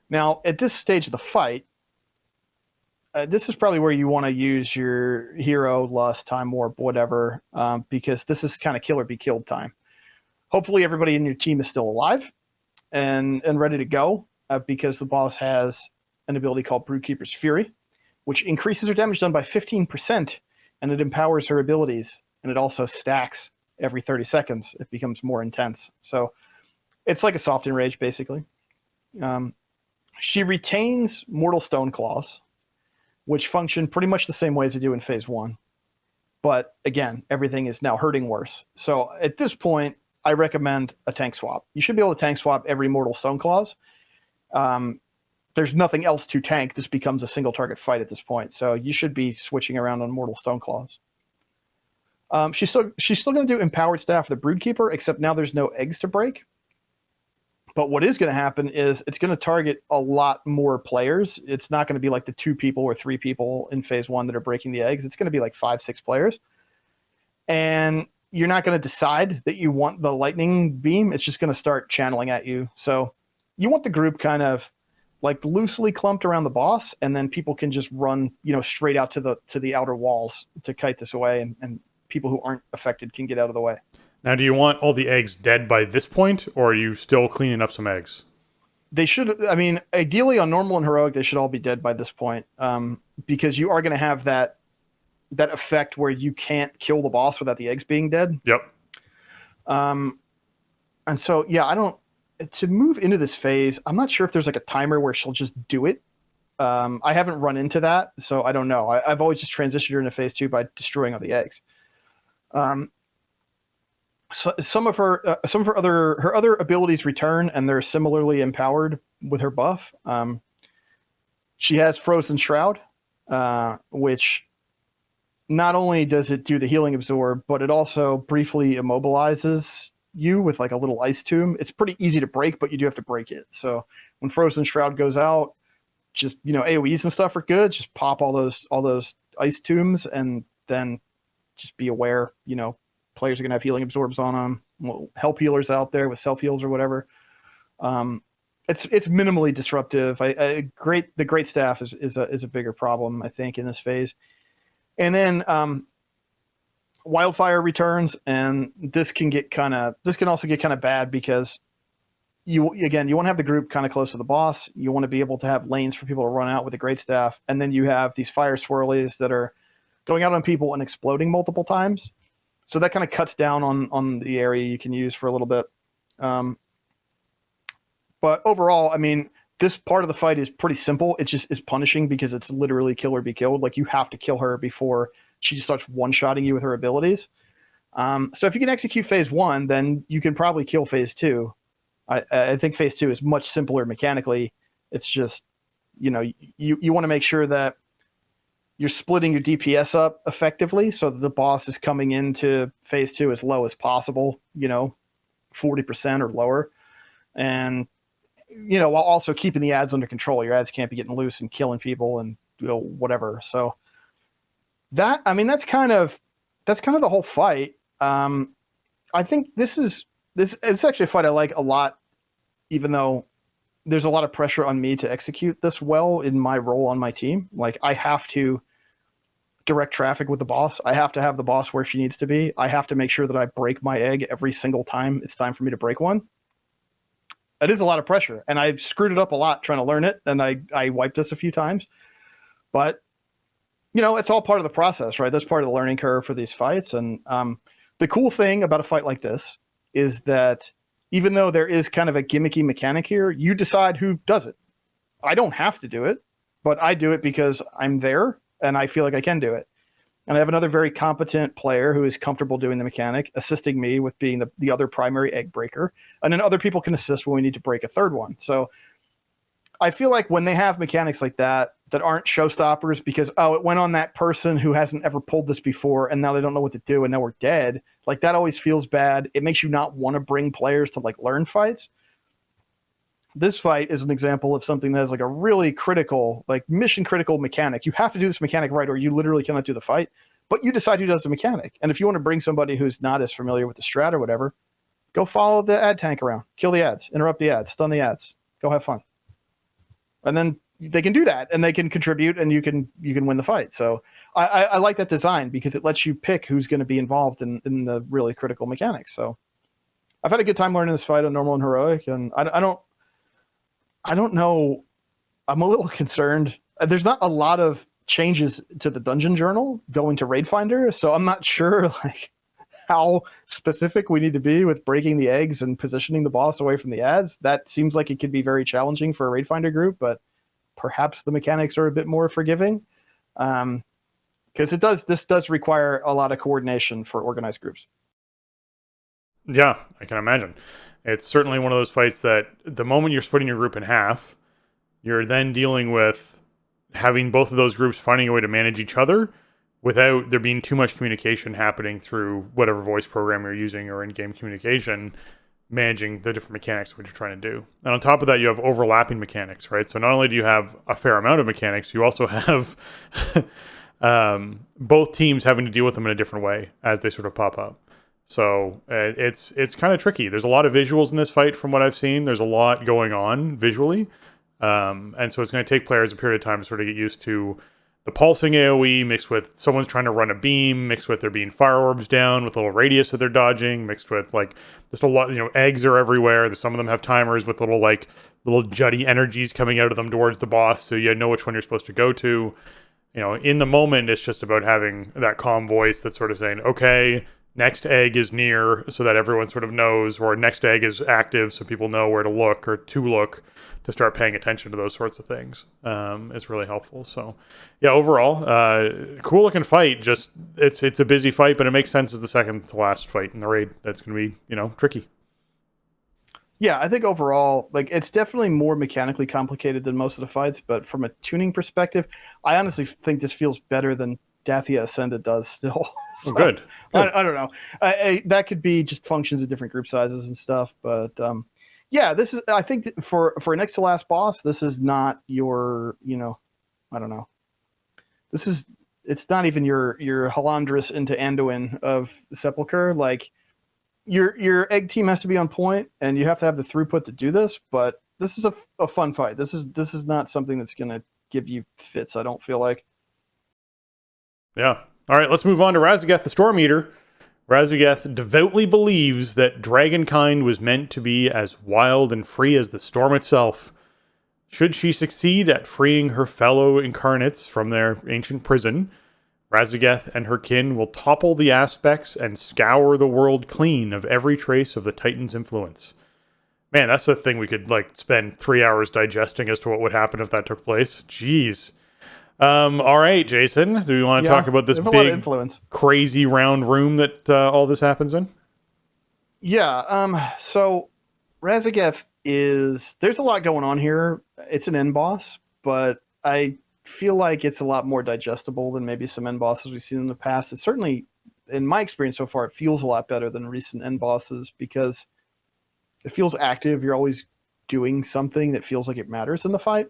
Now, at this stage of the fight, this is probably where you want to use your hero, lust, time warp, whatever, because this is kind of kill or be killed time. Hopefully everybody in your team is still alive and ready to go, because the boss has an ability called Broodkeeper's Fury, which increases her damage done by 15%, and it empowers her abilities, and it also stacks every 30 seconds. It becomes more intense. So it's like a soft enrage, basically. She retains Mortal Stone Claws, which function pretty much the same way as they do in phase 1. But again, everything is now hurting worse. So at this point, I recommend a tank swap. You should be able to tank swap every Mortal Stone Claws. There's nothing else to tank. This becomes a single target fight at this point. So you should be switching around on Mortal Stone Claws. She's still going to do Empowered Staff for the Broodkeeper, except now there's no eggs to break. But what is going to happen is it's going to target a lot more players. It's not going to be like the 2 people or 3 people in phase 1 that are breaking the eggs. It's going to be like 5, 6 players. And you're not going to decide that you want the lightning beam. It's just going to start channeling at you. So you want the group kind of like loosely clumped around the boss, and then people can just run, straight out to the outer walls to kite this away, and people who aren't affected can get out of the way. Now, do you want all the eggs dead by this point, or are you still cleaning up some eggs? They should. I mean, ideally on normal and heroic, they should all be dead by this point, because you are going to have that effect where you can't kill the boss without the eggs being dead. Yep. And so, yeah, to move into this phase, I'm not sure if there's like a timer where she'll just do it. I haven't run into that, so I don't know. I've always just transitioned her into phase 2 by destroying all the eggs. So some of her other abilities return, and they're similarly empowered with her buff. She has Frozen Shroud, which not only does it do the healing absorb, but it also briefly immobilizes you with like a little ice tomb. It's pretty easy to break, but you do have to break it. So when Frozen Shroud goes out, just AoEs and stuff are good. Just pop all those ice tombs, and then just be aware, players are going to have healing absorbs on them. Help healers out there with self heals or whatever. It's minimally disruptive. The great staff is a bigger problem, I think, in this phase. And then Wildfire returns, and this can also get kind of bad because you want to have the group kind of close to the boss. You want to be able to have lanes for people to run out with the great staff, and then you have these fire swirlies that are going out on people and exploding multiple times. So that kind of cuts down on the area you can use for a little bit. But overall, I mean, this part of the fight is pretty simple. It just is punishing because it's literally kill or be killed. Like, you have to kill her before she just starts one-shotting you with her abilities. So if you can execute phase 1, then you can probably kill phase 2. I think phase 2 is much simpler mechanically. It's just, you want to make sure that you're splitting your DPS up effectively so that the boss is coming into phase 2 as low as possible, 40% or lower. And while also keeping the ads under control. Your ads can't be getting loose and killing people and whatever. So that's kind of the whole fight. I think it's actually a fight I like a lot, even though there's a lot of pressure on me to execute this well in my role on my team. Like, I have to direct traffic with the boss. I have to have the boss where she needs to be. I have to make sure that I break my egg every single time it's time for me to break one. It is a lot of pressure, and I've screwed it up a lot trying to learn it, and I wiped this a few times. But, it's all part of the process, right? That's part of the learning curve for these fights. And the cool thing about a fight like this is that even though there is kind of a gimmicky mechanic here, you decide who does it. I don't have to do it, but I do it because I'm there, and I feel like I can do it. And I have another very competent player who is comfortable doing the mechanic, assisting me with being the other primary egg breaker. And then other people can assist when we need to break a third one. So I feel like when they have mechanics like that aren't showstoppers because, it went on that person who hasn't ever pulled this before, and now they don't know what to do, and now we're dead. Like, that always feels bad. It makes you not want to bring players to, like, learn fights. This fight is an example of something that has, like, a really critical, like, mission-critical mechanic. You have to do this mechanic right, or you literally cannot do the fight. But you decide who does the mechanic. And if you want to bring somebody who's not as familiar with the strat or whatever, go follow the ad tank around. Kill the ads. Interrupt the ads. Stun the ads. Go have fun. And then they can do that, and they can contribute, and you can win the fight. So I like that design because it lets you pick who's going to be involved in the really critical mechanics. So I've had a good time learning this fight on normal and heroic, and I don't know. I'm a little concerned. There's not a lot of changes to the dungeon journal going to Raid Finder, so I'm not sure like how specific we need to be with breaking the eggs and positioning the boss away from the ads. That seems like it could be very challenging for a Raid Finder group, but perhaps the mechanics are a bit more forgiving. Because this does require a lot of coordination for organized groups. Yeah, I can imagine. It's certainly one of those fights that the moment you're splitting your group in half, you're then dealing with having both of those groups finding a way to manage each other without there being too much communication happening through whatever voice program you're using or in-game communication, managing the different mechanics what you're trying to do. And on top of that, you have overlapping mechanics, right? So not only do you have a fair amount of mechanics, you also have both teams having to deal with them in a different way as they sort of pop up. So it's kind of tricky. There's a lot of visuals in this fight from what I've seen. There's a lot going on visually. And so it's going to take players a period of time to sort of get used to the pulsing AoE mixed with someone's trying to run a beam, mixed with there being fire orbs down with a little radius that they're dodging, mixed with like just a lot, eggs are everywhere. Some of them have timers with little juddy energies coming out of them towards the boss. So you know which one you're supposed to go to. In the moment, it's just about having that calm voice that's sort of saying, okay, next egg is near, so that everyone sort of knows, or next egg is active so people know where to look or to look to start paying attention to those sorts of things. It's really helpful. So yeah, overall, cool looking fight. Just it's a busy fight, but it makes sense as the second to last fight in the raid. That's going to be, tricky. Yeah, I think overall, it's definitely more mechanically complicated than most of the fights, but from a tuning perspective, I honestly think this feels better than Dathia Ascended does still. So, good. I don't know. That could be just functions of different group sizes and stuff, but yeah, this is. I think for a next to last boss, this is not your. I don't know. It's not even your Halandris into Anduin of Sepulchre. Like your egg team has to be on point, and you have to have the throughput to do this. But this is a fun fight. This is not something that's going to give you fits. I don't feel like. Yeah. All right, let's move on to Raszageth the Storm Eater. Raszageth devoutly believes that dragonkind was meant to be as wild and free as the storm itself. Should she succeed at freeing her fellow incarnates from their ancient prison, Raszageth and her kin will topple the aspects and scour the world clean of every trace of the Titan's influence. Man, that's a thing we could spend 3 hours digesting as to what would happen if that took place. Jeez. All right, Jason, do you want to talk about this big, crazy round room that all this happens in? Yeah. So Raszageth there's a lot going on here. It's an end boss, but I feel like it's a lot more digestible than maybe some end bosses we've seen in the past. It's certainly, in my experience so far, it feels a lot better than recent end bosses because it feels active. You're always doing something that feels like it matters in the fight.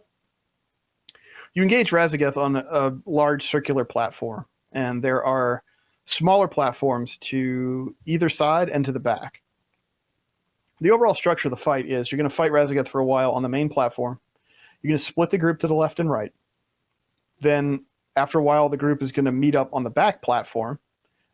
You engage Raszageth on a large circular platform, and there are smaller platforms to either side and to the back. The overall structure of the fight is you're going to fight Raszageth for a while on the main platform. You're going to split the group to the left and right. Then, after a while, the group is going to meet up on the back platform.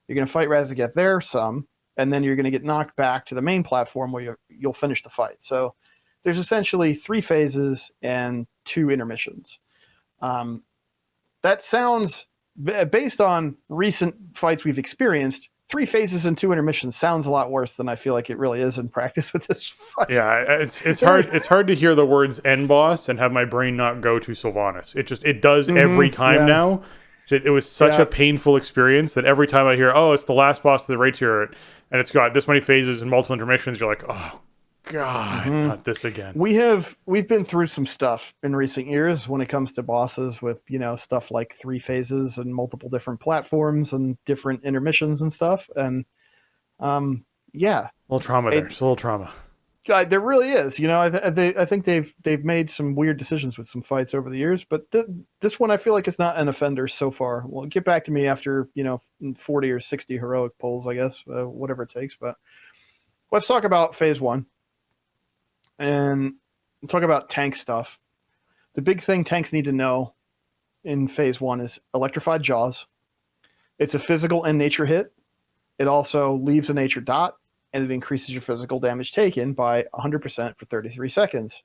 You're going to fight Raszageth there some, and then you're going to get knocked back to the main platform where you'll finish the fight. So there's essentially 3 phases and 2 intermissions. That sounds, based on recent fights we've experienced, 3 phases and 2 intermissions sounds a lot worse than I feel like it really is in practice with this fight. Yeah, it's hard. It's hard to hear the words "end boss" and have my brain not go to Sylvanas. It does every time now. It was such a painful experience that every time I hear, "Oh, it's the last boss of the raid tier," and it's got this many phases and multiple intermissions, you're like, "Oh God, not this again." We've been through some stuff in recent years when it comes to bosses with, stuff like 3 phases and multiple different platforms and different intermissions and stuff. And a little trauma there. It's a little trauma. There really is. I think they've made some weird decisions with some fights over the years, but this one I feel like it's not an offender so far. Well, get back to me after 40 or 60 heroic pulls, I guess, whatever it takes. But let's talk about phase 1. And talk about tank stuff. The big thing tanks need to know in phase 1 is Electrified Jaws. It's a physical and nature hit. It also leaves a nature dot, and it increases your physical damage taken by 100% for 33 seconds.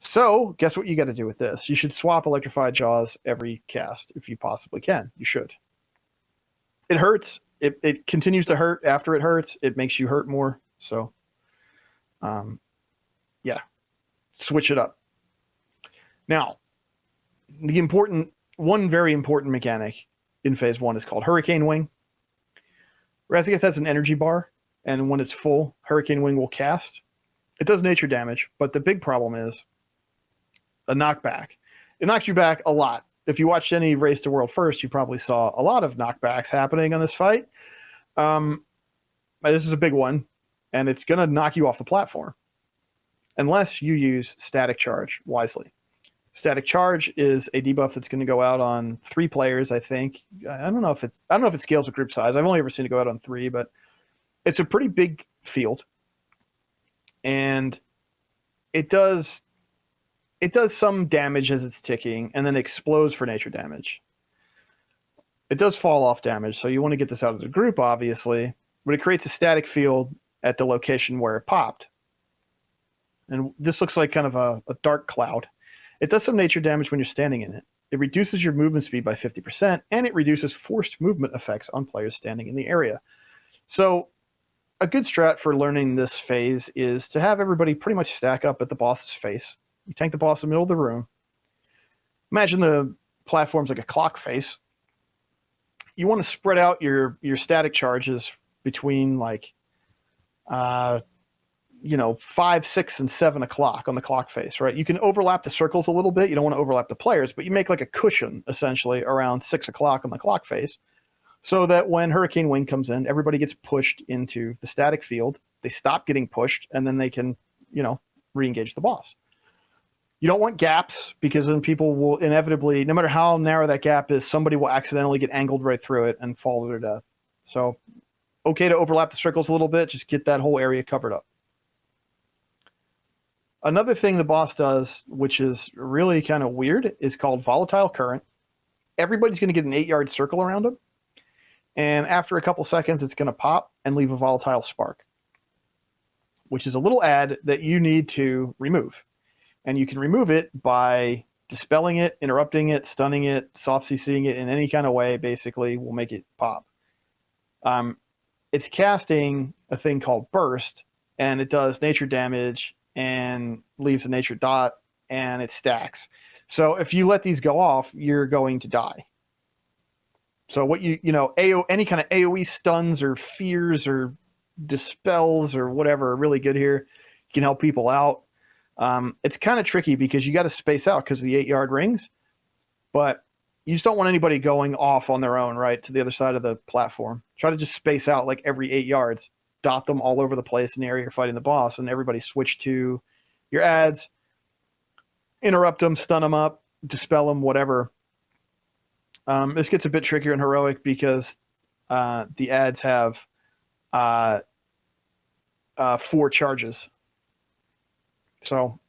So, guess what you got to do with this? You should swap Electrified Jaws every cast if you possibly can. You should. It hurts. It continues to hurt after it hurts. It makes you hurt more. So, switch it up. Now, one very important mechanic in phase 1 is called Hurricane Wing. Raszageth has an energy bar, and when it's full, Hurricane Wing will cast. It does nature damage, but the big problem is a knockback. It knocks you back a lot. If you watched any Race to World First, you probably saw a lot of knockbacks happening on this fight. This is a big one, and it's going to knock you off the platform unless you use Static Charge wisely. Static Charge is a debuff that's going to go out on 3 players, I think. I don't know if it scales with group size. I've only ever seen it go out on 3, but it's a pretty big field. And it does some damage as it's ticking and then explodes for nature damage. It does fall off damage, so you want to get this out of the group, obviously, but it creates a static field at the location where it popped. And this looks like kind of a dark cloud. It does some nature damage when you're standing in it. It reduces your movement speed by 50%, and it reduces forced movement effects on players standing in the area. So a good strat for learning this phase is to have everybody pretty much stack up at the boss's face. You tank the boss in the middle of the room. Imagine the platform's like a clock face. You want to spread out your static charges between 5, 6, and 7 o'clock on the clock face, right? You can overlap the circles a little bit. You don't want to overlap the players, but you make like a cushion essentially around 6 o'clock on the clock face so that when Hurricane Wing comes in, everybody gets pushed into the static field. They stop getting pushed, and then they can, re-engage the boss. You don't want gaps because then people will inevitably, no matter how narrow that gap is, somebody will accidentally get angled right through it and fall to their death. So, okay to overlap the circles a little bit, just get that whole area covered up. Another thing the boss does, which is really kind of weird, is called Volatile Current. Everybody's going to get an 8-yard circle around them. And after a couple seconds, it's going to pop and leave a volatile spark, which is a little ad that you need to remove. And you can remove it by dispelling it, interrupting it, stunning it, soft CCing it in any kind of way, basically, will make it pop. It's casting a thing called Burst, and it does nature damage and leaves a nature dot, and it stacks. So if you let these go off, you're going to die. So what any kind of AoE stuns or fears or dispels or whatever are really good here. You can help people out. It's kind of tricky because you got to space out because of the 8-yard rings, but you just don't want anybody going off on their own, right, to the other side of the platform. Try to just space out like every 8 yards. Dot them all over the place in the area you're fighting the boss, and everybody switch to your ads, interrupt them, stun them up, dispel them, whatever. This gets a bit trickier in Heroic because the ads have 4 charges. So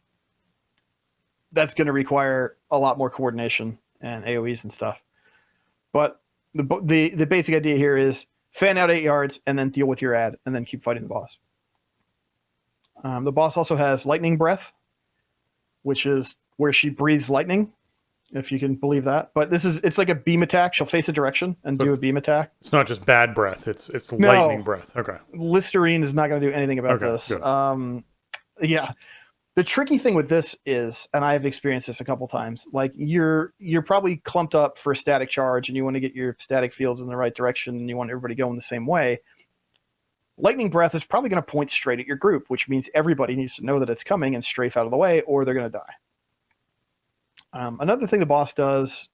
that's going to require a lot more coordination and AoEs and stuff. But the basic idea here is fan out 8 yards and then deal with your ad and then keep fighting the boss. The boss also has lightning breath, which is where she breathes lightning, if you can believe that. But it's like a beam attack. She'll face a direction and do a beam attack. It's not just bad breath. It's lightning breath. Okay. Listerine is not going to do anything about this. Good. Yeah. The tricky thing with this is, and I've experienced this a couple times, like you're probably clumped up for a static charge and you want to get your static fields in the right direction and you want everybody going the same way. Lightning breath is probably going to point straight at your group, which means everybody needs to know that it's coming and strafe out of the way or they're going to die. Another thing the boss does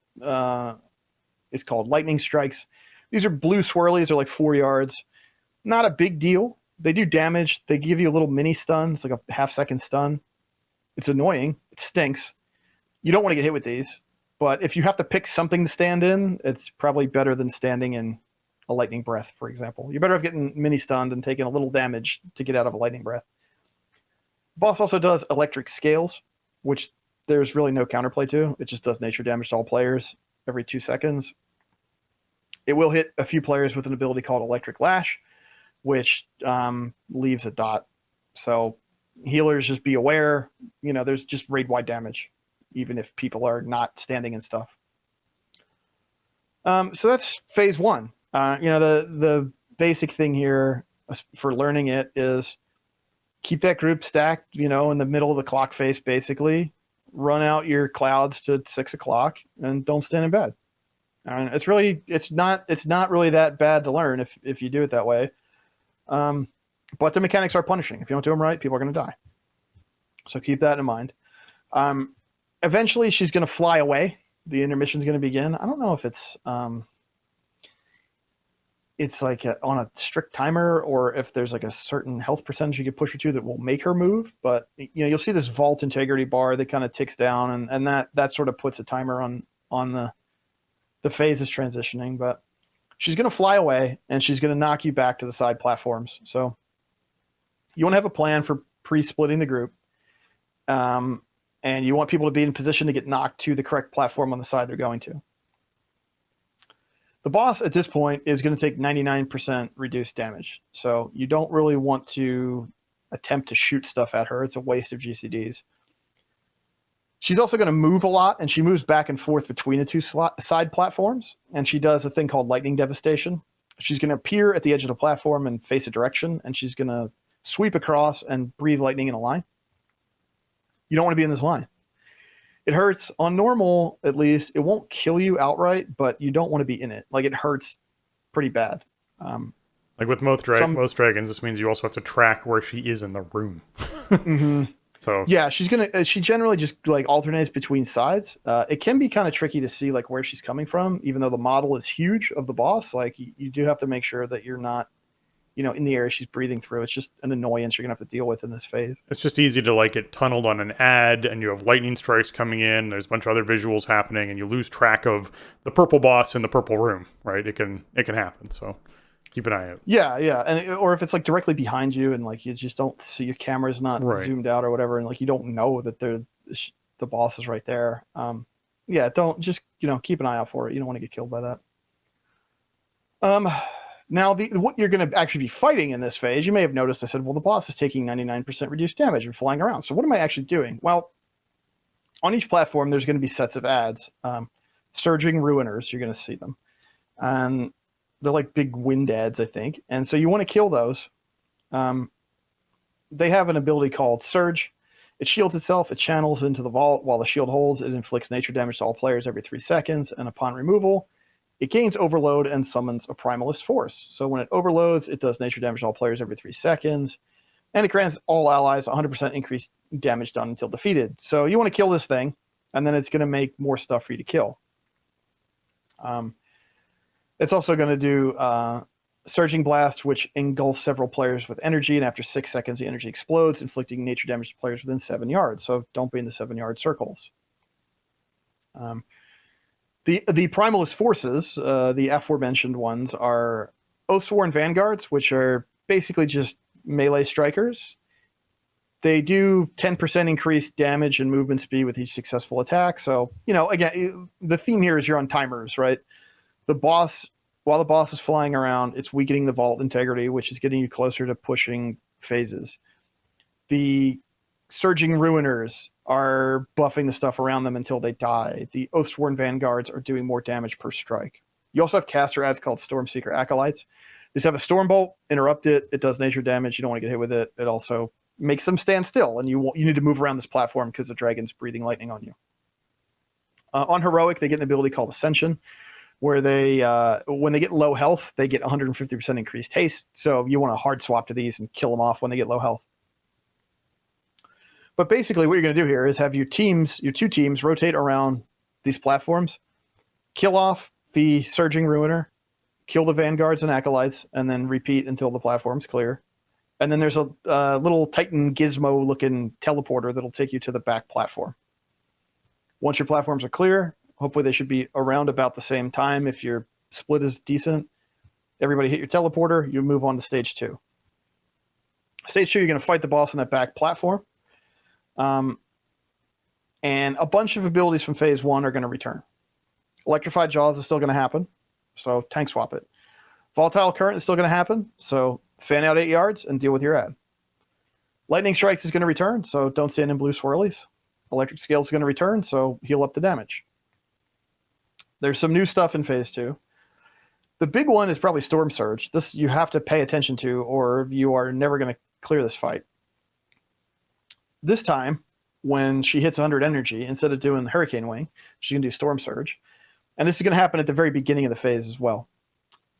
is called lightning strikes. These are blue swirlies. They're like 4 yards. Not a big deal. They do damage. They give you a little mini stun. It's like a half-second stun. It's annoying. It stinks. You don't want to get hit with these. But if you have to pick something to stand in, it's probably better than standing in a lightning breath, for example. You're better off getting mini stunned and taking a little damage to get out of a lightning breath. The boss also does electric scales, which there's really no counterplay to. It just does nature damage to all players every 2 seconds. It will hit a few players with an ability called Electric Lash, which leaves a dot. So healers, just be aware, there's just raid-wide damage, even if people are not standing and stuff. So that's phase 1. The basic thing here for learning it is keep that group stacked, in the middle of the clock face, basically. Run out your clouds to 6 o'clock and don't stand in bed. And it's not really that bad to learn if you do it that way. But the mechanics are punishing. If you don't do them right, people are going to die. So keep that in mind. Eventually she's going to fly away. The intermission is going to begin. I don't know if it's like on a strict timer or if there's like a certain health percentage you can push her to that will make her move. But you'll see this vault integrity bar that kind of ticks down and that sort of puts a timer on the phases transitioning. But she's going to fly away and she's going to knock you back to the side platforms. So you want to have a plan for pre-splitting the group. And you want people to be in position to get knocked to the correct platform on the side they're going to. The boss at this point is going to take 99% reduced damage. So you don't really want to attempt to shoot stuff at her. It's a waste of GCDs. She's also going to move a lot, and she moves back and forth between the 2 side platforms, and she does a thing called lightning devastation. She's going to appear at the edge of the platform and face a direction, and she's going to sweep across and breathe lightning in a line. You don't want to be in this line. It hurts. On normal, at least, it won't kill you outright, but you don't want to be in it. Like, it hurts pretty bad. Like with most dragons, this means you also have to track where she is in the room. Mm-hmm. So yeah, she generally just like alternates between sides. It can be kind of tricky to see like where she's coming from, even though the model is huge of the boss. Like you do have to make sure that you're not, in the area she's breathing through. It's just an annoyance you're gonna have to deal with in this phase. It's just easy to like get tunneled on an ad, and you have lightning strikes coming in. There's a bunch of other visuals happening, and you lose track of the purple boss in the purple room. Right? It can happen. So keep an eye out. Yeah, and or if it's like directly behind you, and like you just don't see your camera's not zoomed out or whatever, and like you don't know that the boss is right there. Don't just keep an eye out for it. You don't want to get killed by that. Now, what you're going to actually be fighting in this phase, you may have noticed I said, well, the boss is taking 99% reduced damage and flying around. So what am I actually doing? Well, on each platform, there's going to be sets of ads. Surging Ruiners, you're going to see them. And they're like big wind ads, I think. And so you want to kill those. They have an ability called Surge. It shields itself. It channels into the vault. While the shield holds, it inflicts nature damage to all players every 3 seconds. And upon removal, it gains overload and summons a Primalist Force. So when it overloads, it does nature damage to all players every 3 seconds. And it grants all allies 100% increased damage done until defeated. So you want to kill this thing, and then it's going to make more stuff for you to kill. It's also going to do Surging Blast, which engulfs several players with energy, and after 6 seconds, the energy explodes, inflicting nature damage to players within 7 yards. So don't be in the 7-yard circles. The Primalist Forces, the aforementioned ones, are Oathsworn Vanguards, which are basically just melee strikers. They do 10% increased damage and movement speed with each successful attack. So, again, the theme here is you're on timers, right? While the boss is flying around, it's weakening the vault integrity, which is getting you closer to pushing phases. The Surging Ruiners are buffing the stuff around them until they die. The Oathsworn Vanguards are doing more damage per strike. You also have caster ads called Stormseeker Acolytes. These have a Storm Bolt, interrupt it. It does nature damage. You don't want to get hit with it. It also makes them stand still, and you need to move around this platform because the dragon's breathing lightning on you. On Heroic, they get an ability called Ascension, where they, when they get low health, they get 150% increased haste. So you want to hard swap to these and kill them off when they get low health. But basically what you're going to do here is have your two teams rotate around these platforms, kill off the Surging Ruiner, kill the Vanguards and Acolytes, and then repeat until the platform's clear. And then there's a little Titan gizmo-looking teleporter that'll take you to the back platform. Once your platforms are clear, hopefully they should be around about the same time. If your split is decent, everybody hit your teleporter, you move on to stage 2. Stage 2, you're going to fight the boss on that back platform. And a bunch of abilities from phase 1 are going to return. Electrified Jaws is still going to happen, so tank swap it. Volatile Current is still going to happen, so fan out 8 yards and deal with your ad. Lightning Strikes is going to return, so don't stand in blue swirlies. Electric Scale is going to return, so heal up the damage. There's some new stuff in phase 2. The big one is probably Storm Surge. This you have to pay attention to, or you are never going to clear this fight. This time, when she hits 100 energy, instead of doing the Hurricane Wing, she's going to do Storm Surge. And this is going to happen at the very beginning of the phase as well.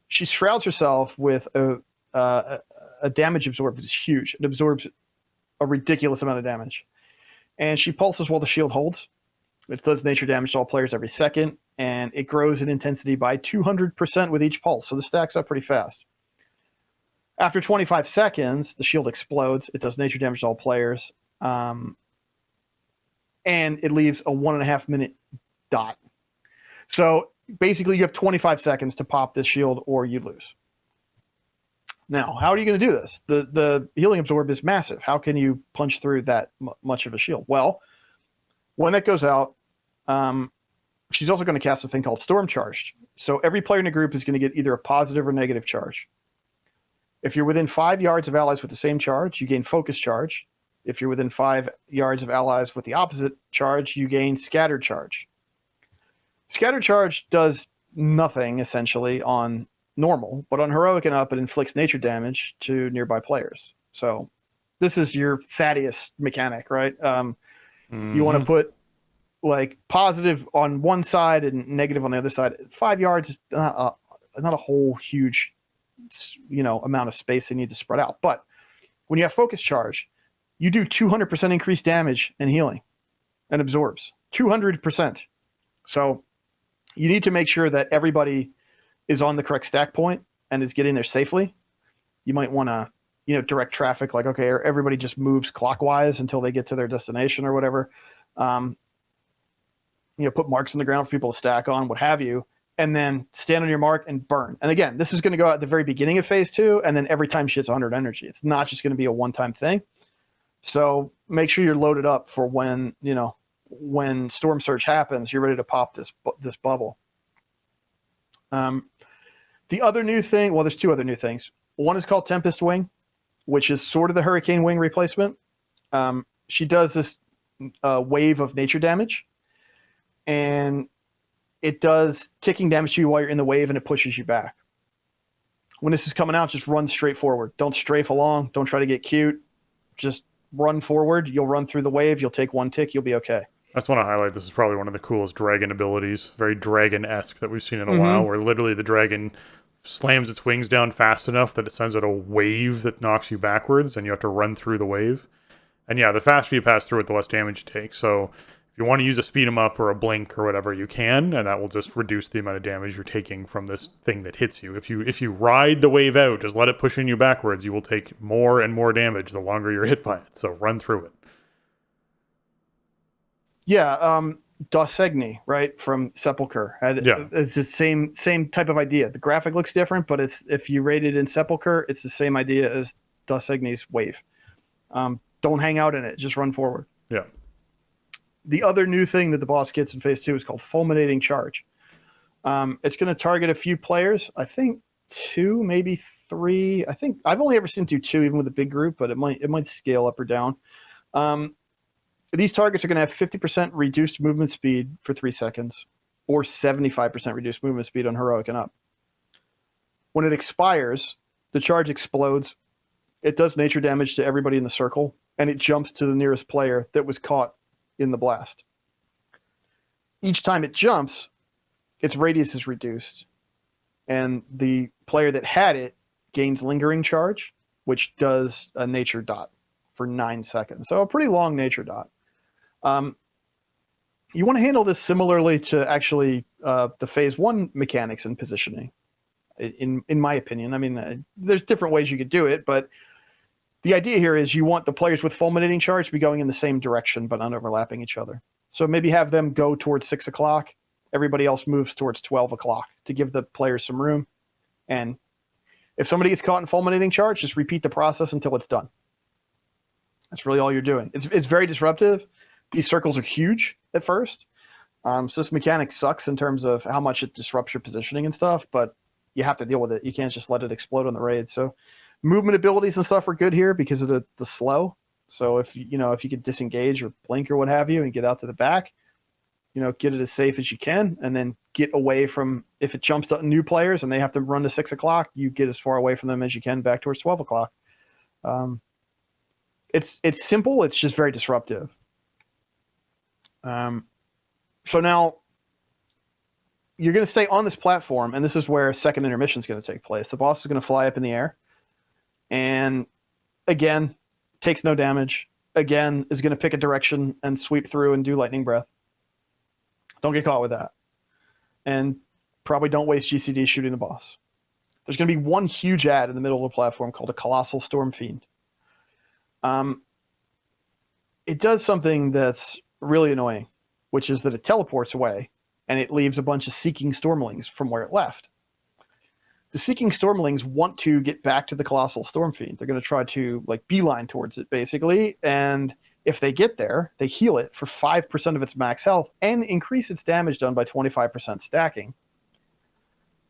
She shrouds herself with a damage absorb that is huge. It absorbs a ridiculous amount of damage. And she pulses while the shield holds. It does nature damage to all players every second, and it grows in intensity by 200% with each pulse. So this stacks up pretty fast. After 25 seconds, the shield explodes. It does nature damage to all players. And it leaves a 1.5 minute dot. So basically you have 25 seconds to pop this shield or you lose. Now, how are you going to do this? The healing absorb is massive. How can you punch through that much of a shield? Well, when that goes out, she's also going to cast a thing called Storm Charge. So every player in the group is going to get either a positive or negative charge. If you're within 5 yards of allies with the same charge, you gain Focus Charge. If you're within 5 yards of allies with the opposite charge, you gain Scattered Charge. Scattered Charge does nothing, essentially, on normal, but on Heroic and up, it inflicts nature damage to nearby players. So this is your Thaddeus mechanic, right? You want to put like positive on one side and negative on the other side. 5 yards is not a whole huge, amount of space they need to spread out. But when you have Focus Charge, you do 200% increased damage and healing and absorbs 200%. So you need to make sure that everybody is on the correct stack point and is getting there safely. You might want to, direct traffic, like, okay, everybody just moves clockwise until they get to their destination or whatever. Put marks on the ground for people to stack on, what have you, and then stand on your mark and burn. And again, this is going to go out at the very beginning of phase 2, and then every time she hits 100 energy. It's not just going to be a one-time thing. So make sure you're loaded up for when Storm Surge happens, you're ready to pop this bubble. The other new thing, well, there's 2 other new things. One is called Tempest Wing, which is sort of the Hurricane Wing replacement. She does this wave of nature damage, and it does ticking damage to you while you're in the wave, and it pushes you back. When this is coming out, just run straight forward. Don't strafe along. Don't try to get cute. Just run forward. You'll run through the wave. You'll take 1 tick. You'll be okay. I just want to highlight this is probably one of the coolest dragon abilities, very dragon-esque that we've seen in a while, where literally the dragon slams its wings down fast enough that it sends out a wave that knocks you backwards, and you have to run through the wave. And yeah, the faster you pass through it, the less damage you take. So if you want to use a speed 'em up or a blink or whatever, you can, and that will just reduce the amount of damage you're taking from this thing that hits you. If you ride the wave out, just let it push in you backwards, you will take more and more damage the longer you're hit by it. So run through it. Yeah, Dosegni, right, from Sepulcher. It's the same type of idea. The graphic looks different, but if you rate it in Sepulcher, it's the same idea as Dosegni's wave. Don't hang out in it, just run forward. Yeah. The other new thing that the boss gets in phase 2 is called Fulminating Charge. It's going to target a few players. I think 2, maybe 3. I think I've only ever seen do 2, even with a big group, but it might scale up or down. These targets are going to have 50% reduced movement speed for 3 seconds, or 75% reduced movement speed on heroic and up. When it expires, the charge explodes. It does nature damage to everybody in the circle, and it jumps to the nearest player that was caught in the blast. Each time it jumps, its radius is reduced, and the player that had it gains lingering charge, which does a nature dot for 9 seconds. So a pretty long nature dot. You want to handle this similarly to actually the phase 1 mechanics and positioning, in my opinion. I mean, there's different ways you could do it, but the idea here is you want the players with fulminating charge to be going in the same direction but not overlapping each other. So maybe have them go towards 6 o'clock. Everybody else moves towards 12 o'clock to give the players some room. And if somebody gets caught in fulminating charge, just repeat the process until it's done. That's really all you're doing. It's very disruptive. These circles are huge at first. So this mechanic sucks in terms of how much it disrupts your positioning and stuff, but you have to deal with it. You can't just let it explode on the raid. So movement abilities and stuff are good here because of the slow. So if you could disengage or blink or what have you and get out to the back, get it as safe as you can, and then get away from, if it jumps to new players and they have to run to 6 o'clock, you get as far away from them as you can back towards 12 o'clock. It's simple. It's just very disruptive. So now you're going to stay on this platform, and this is where second intermission is going to take place. The boss is going to fly up in the air, and again, takes no damage. Again, is going to pick a direction and sweep through and do lightning breath. Don't get caught with that. And probably don't waste GCD shooting the boss. There's going to be one huge ad in the middle of the platform called a Colossal Storm Fiend. It does something that's really annoying, which is that it teleports away and it leaves a bunch of Seeking Stormlings from where it left. The Seeking Stormlings want to get back to the Colossal Storm Fiend. They're going to try to beeline towards it, basically. And if they get there, they heal it for 5% of its max health and increase its damage done by 25% stacking.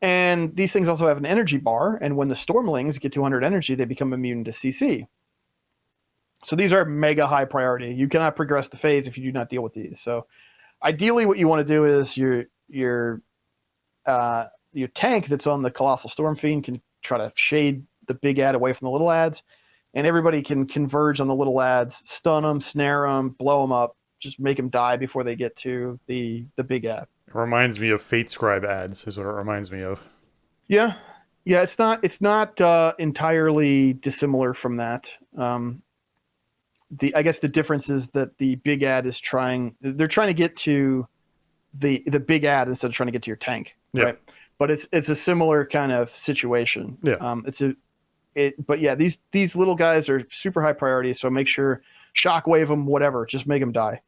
And these things also have an energy bar, and when the Stormlings get to 100 energy, they become immune to CC. So these are mega high priority. You cannot progress the phase if you do not deal with these. So ideally what you want to do is your tank that's on the Colossal Storm Fiend can try to shade the big ad away from the little ads, and everybody can converge on the little ads, stun them, snare them, blow them up, just make them die before they get to the big ad. It reminds me of Fate Scribe ads is what it reminds me of. Yeah, it's not entirely dissimilar from that. I guess the difference is that the big ad they're trying to get to the big ad instead of trying to get to your tank. Yeah. Right? But it's a similar kind of situation. Yeah. But yeah, these little guys are super high priority, so make sure shockwave them, whatever, just make them die.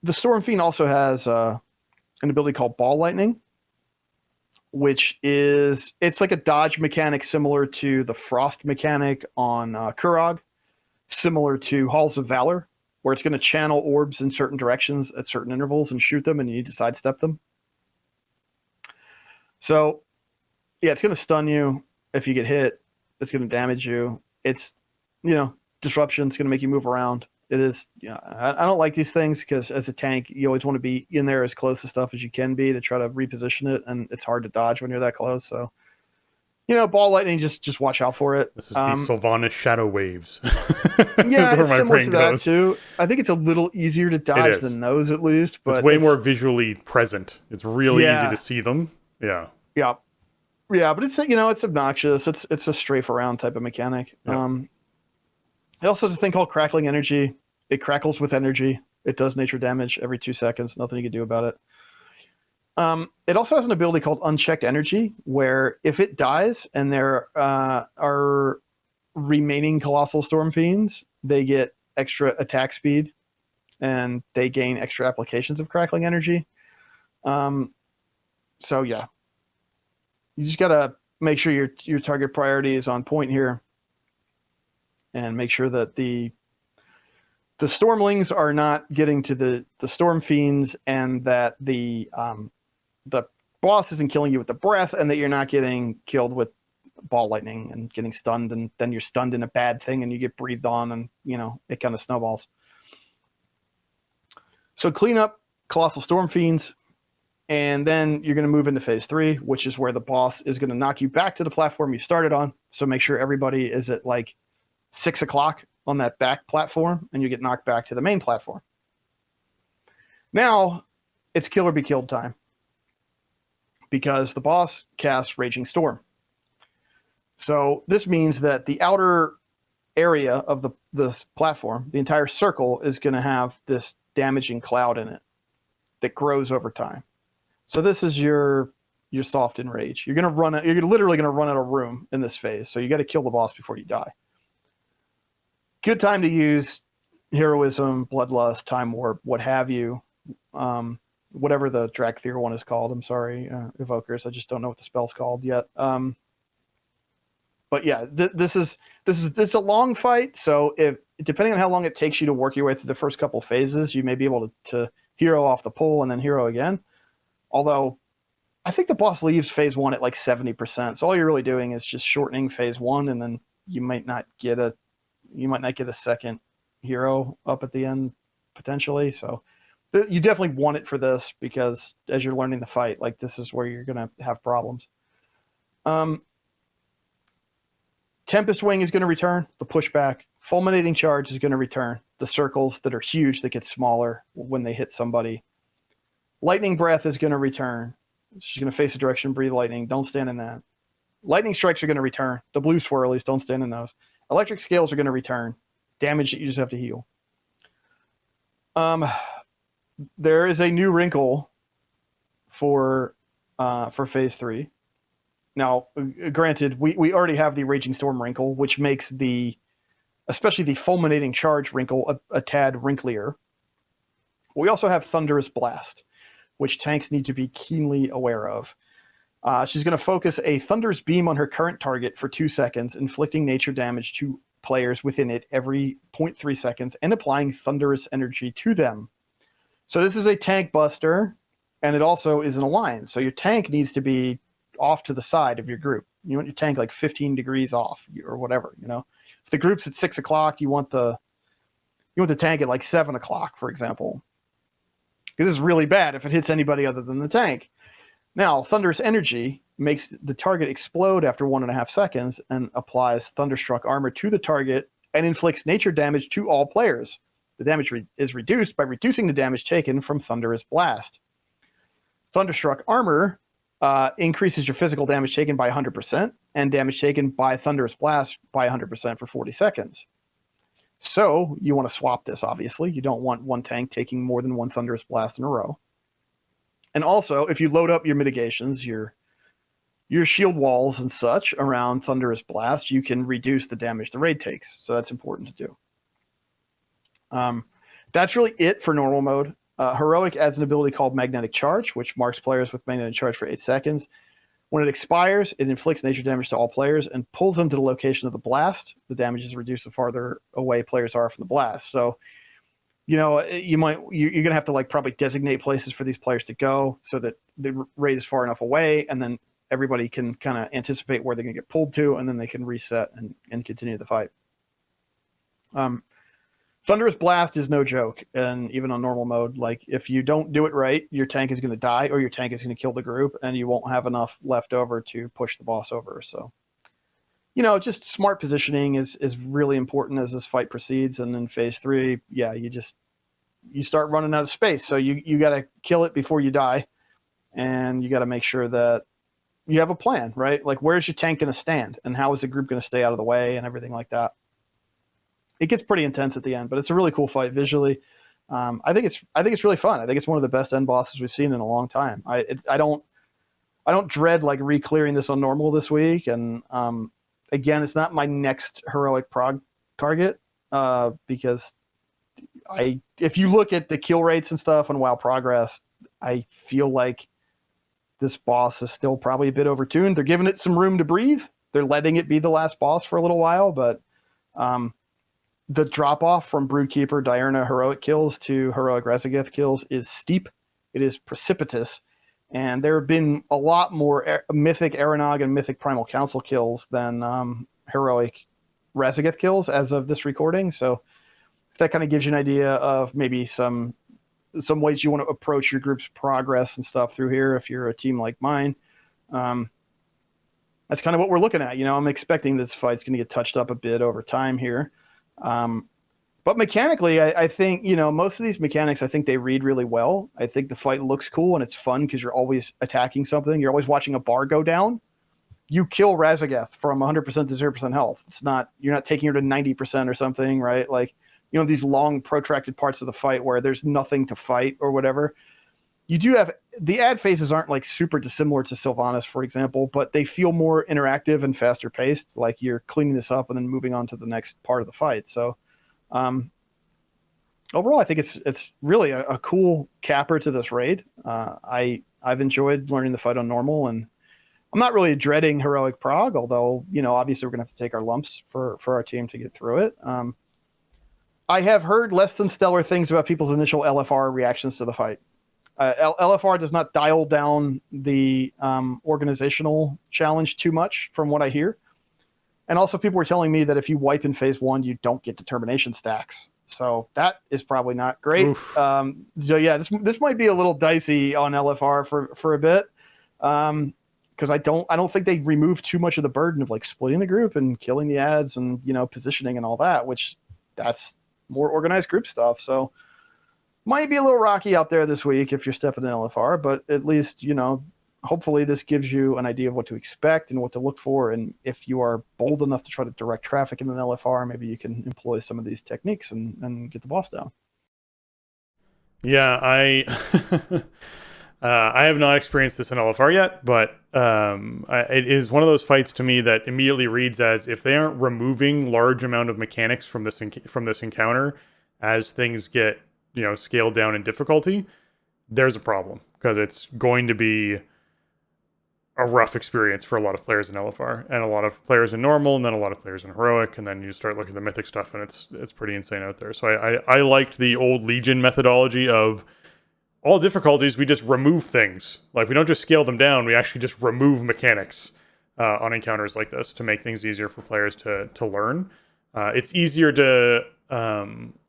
The Storm Fiend also has an ability called Ball Lightning, which it's like a dodge mechanic similar to the Frost mechanic on Kurog, similar to Halls of Valor, where it's going to channel orbs in certain directions at certain intervals and shoot them, and you need to sidestep them. So, yeah, it's going to stun you if you get hit. It's going to damage you. It's, disruption. It's going to make you move around. It is, I don't like these things because as a tank, you always want to be in there as close to stuff as you can be to try to reposition it, and it's hard to dodge when you're that close. So, Ball Lightning, just watch out for it. This is the Sylvanas Shadow Waves. Yeah, it's similar to that too. I think it's a little easier to dodge than those, at least. But it's way more visually present. It's really easy to see them. Yeah. Yeah. Yeah, but it's it's obnoxious. It's a strafe around type of mechanic. Yeah. It also has a thing called Crackling Energy. It crackles with energy. It does nature damage every 2 seconds. Nothing you can do about it. It also has an ability called Unchecked Energy, where if it dies and there are remaining Colossal Storm Fiends, they get extra attack speed and they gain extra applications of Crackling Energy. So yeah, you just gotta make sure your target priority is on point here, and make sure that the Stormlings are not getting to the Storm Fiends, and that the boss isn't killing you with the breath, and that you're not getting killed with ball lightning and getting stunned, and then you're stunned in a bad thing and you get breathed on, and it kind of snowballs. So clean up Colossal Storm Fiends, and then you're going to move into phase 3, which is where the boss is going to knock you back to the platform you started on. So make sure everybody is at like 6 o'clock on that back platform, and you get knocked back to the main platform. Now it's kill or be killed time, because the boss casts Raging Storm. So this means that the outer area of this platform, the entire circle, is going to have this damaging cloud in it that grows over time. So this is your soft enrage. You're literally going to run out of room in this phase. So you got to kill the boss before you die. Good time to use Heroism, Bloodlust, Time Warp, what have you. Whatever the Drakthir one is called. I'm sorry, Evokers. I just don't know what the spell's called yet. But yeah, this is a long fight. So if depending on how long it takes you to work your way through the first couple phases, you may be able to hero off the pull and then hero again. Although I think the boss leaves phase 1 at like 70%. So all you're really doing is just shortening phase 1, and then you might not get a second hero up at the end potentially. So you definitely want it for this, because as you're learning the fight, like this is where you're going to have problems. Tempest Wing is going to return, the pushback. Fulminating Charge is going to return, the circles that are huge that get smaller when they hit somebody. Lightning Breath is going to return. She's going to face a direction, breathe lightning. Don't stand in that. Lightning Strikes are going to return. The blue swirlies, don't stand in those. Electric Scales are going to return. Damage that you just have to heal. There is a new wrinkle for phase 3. Now, granted, we already have the Raging Storm wrinkle, which makes especially the Fulminating Charge wrinkle a tad wrinklier. We also have Thunderous Blast, which tanks need to be keenly aware of. She's going to focus a Thunderous Beam on her current target for 2 seconds, inflicting nature damage to players within it every 0.3 seconds, and applying Thunderous Energy to them. So this is a tank buster, and it also is an alliance. So your tank needs to be off to the side of your group. You want your tank like 15 degrees off or whatever, If the group's at 6 o'clock, you want the tank at like 7 o'clock, for example. Because this is really bad if it hits anybody other than the tank. Now, Thunderous Energy makes the target explode after 1.5 seconds and applies Thunderstruck Armor to the target and inflicts nature damage to all players. The damage is reduced by reducing the damage taken from Thunderous Blast. Thunderstruck Armor increases your physical damage taken by 100% and damage taken by Thunderous Blast by 100% for 40 seconds. So you want to swap this, obviously. You don't want one tank taking more than one Thunderous Blast in a row. And also, if you load up your mitigations, your shield walls and such around Thunderous Blast, you can reduce the damage the raid takes. So that's important to do. That's really it for normal mode. Heroic adds an ability called Magnetic Charge, which marks players with Magnetic Charge for 8 seconds. When it expires, it inflicts nature damage to all players and pulls them to the location of the blast. The damage is reduced the farther away players are from the blast. So, you're going to have to probably designate places for these players to go so that the raid is far enough away, and then everybody can kind of anticipate where they're going to get pulled to, and then they can reset and continue the fight. Thunderous Blast is no joke, and even on normal mode, if you don't do it right, your tank is going to die, or your tank is going to kill the group, and you won't have enough left over to push the boss over. So, just smart positioning is really important as this fight proceeds. And in phase 3, you start running out of space, so you got to kill it before you die, and you got to make sure that you have a plan, right? Where's your tank going to stand, and how is the group going to stay out of the way, and everything like that. It gets pretty intense at the end, but it's a really cool fight visually. I think it's really fun. I think it's one of the best end bosses we've seen in a long time. I don't dread like re-clearing this on normal this week. And again, it's not my next heroic prog target because if you look at the kill rates and stuff on WoW Progress, I feel like this boss is still probably a bit overtuned. They're giving it some room to breathe. They're letting it be the last boss for a little while, but the drop off from Broodkeeper Diurna heroic kills to heroic Rezageth kills is steep. It is precipitous. And there have been a lot more mythic Aranog and mythic Primal Council kills than heroic Rezageth kills as of this recording. So that kind of gives you an idea of maybe some ways you want to approach your group's progress and stuff through here if you're a team like mine. That's kind of what we're looking at. I'm expecting this fight's going to get touched up a bit over time here. But mechanically, I think, most of these mechanics, I think they read really well. I think the fight looks cool and it's fun because you're always attacking something. You're always watching a bar go down. You kill Rezageth from 100% to 0% health. You're not taking her to 90% or something, right? Like, these long protracted parts of the fight where there's nothing to fight or whatever. You do have the ad phases aren't like super dissimilar to Sylvanas, for example, but they feel more interactive and faster paced. Like you're cleaning this up and then moving on to the next part of the fight. So overall, I think it's really a cool capper to this raid. I've enjoyed learning the fight on normal, and I'm not really dreading heroic prog, although, obviously we're going to have to take our lumps for our team to get through it. I have heard less than stellar things about people's initial LFR reactions to the fight. LFR does not dial down the organizational challenge too much from what I hear. And also people were telling me that if you wipe in phase 1, you don't get determination stacks. So that is probably not great. So yeah, this might be a little dicey on LFR for a bit. Because I don't think they remove too much of the burden of like splitting the group and killing the ads and, positioning and all that, which that's more organized group stuff. So might be a little rocky out there this week if you're stepping in LFR, but at least, hopefully this gives you an idea of what to expect and what to look for. And if you are bold enough to try to direct traffic in an LFR, maybe you can employ some of these techniques and get the boss down. Yeah, I have not experienced this in LFR yet, but it is one of those fights to me that immediately reads as if they aren't removing large amount of mechanics from this encounter as things get scaled down in difficulty, there's a problem, because it's going to be a rough experience for a lot of players in LFR and a lot of players in normal, and then a lot of players in heroic, and then you start looking at the mythic stuff and it's pretty insane out there. So I liked the old Legion methodology of all difficulties, we just remove things. Like, we don't just scale them down, we actually just remove mechanics on encounters like this to make things easier for players to learn. It's easier to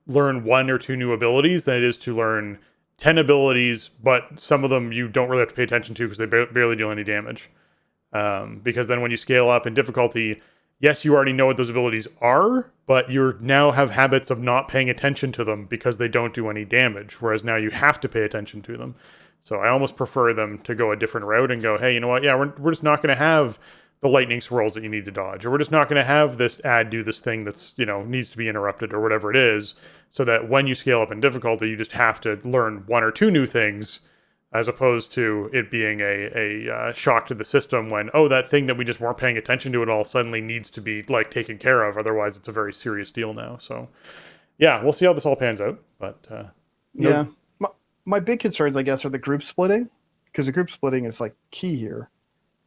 learn 1 or 2 new abilities than it is to learn 10 abilities, but some of them you don't really have to pay attention to because they barely deal any damage. Because then when you scale up in difficulty, yes, you already know what those abilities are, but you now have habits of not paying attention to them because they don't do any damage, whereas now you have to pay attention to them. So I almost prefer them to go a different route and go, hey, you know what? Yeah, we're just not going to have the lightning swirls that you need to dodge, or we're just not going to have this ad do this thing that's, needs to be interrupted or whatever it is, so that when you scale up in difficulty, you just have to learn 1 or 2 new things, as opposed to it being a shock to the system when, that thing that we just weren't paying attention to at all suddenly needs to be like taken care of. Otherwise, it's a very serious deal now. So yeah, we'll see how this all pans out. But yeah, my big concerns, I guess, are the group splitting, because the group splitting is like key here.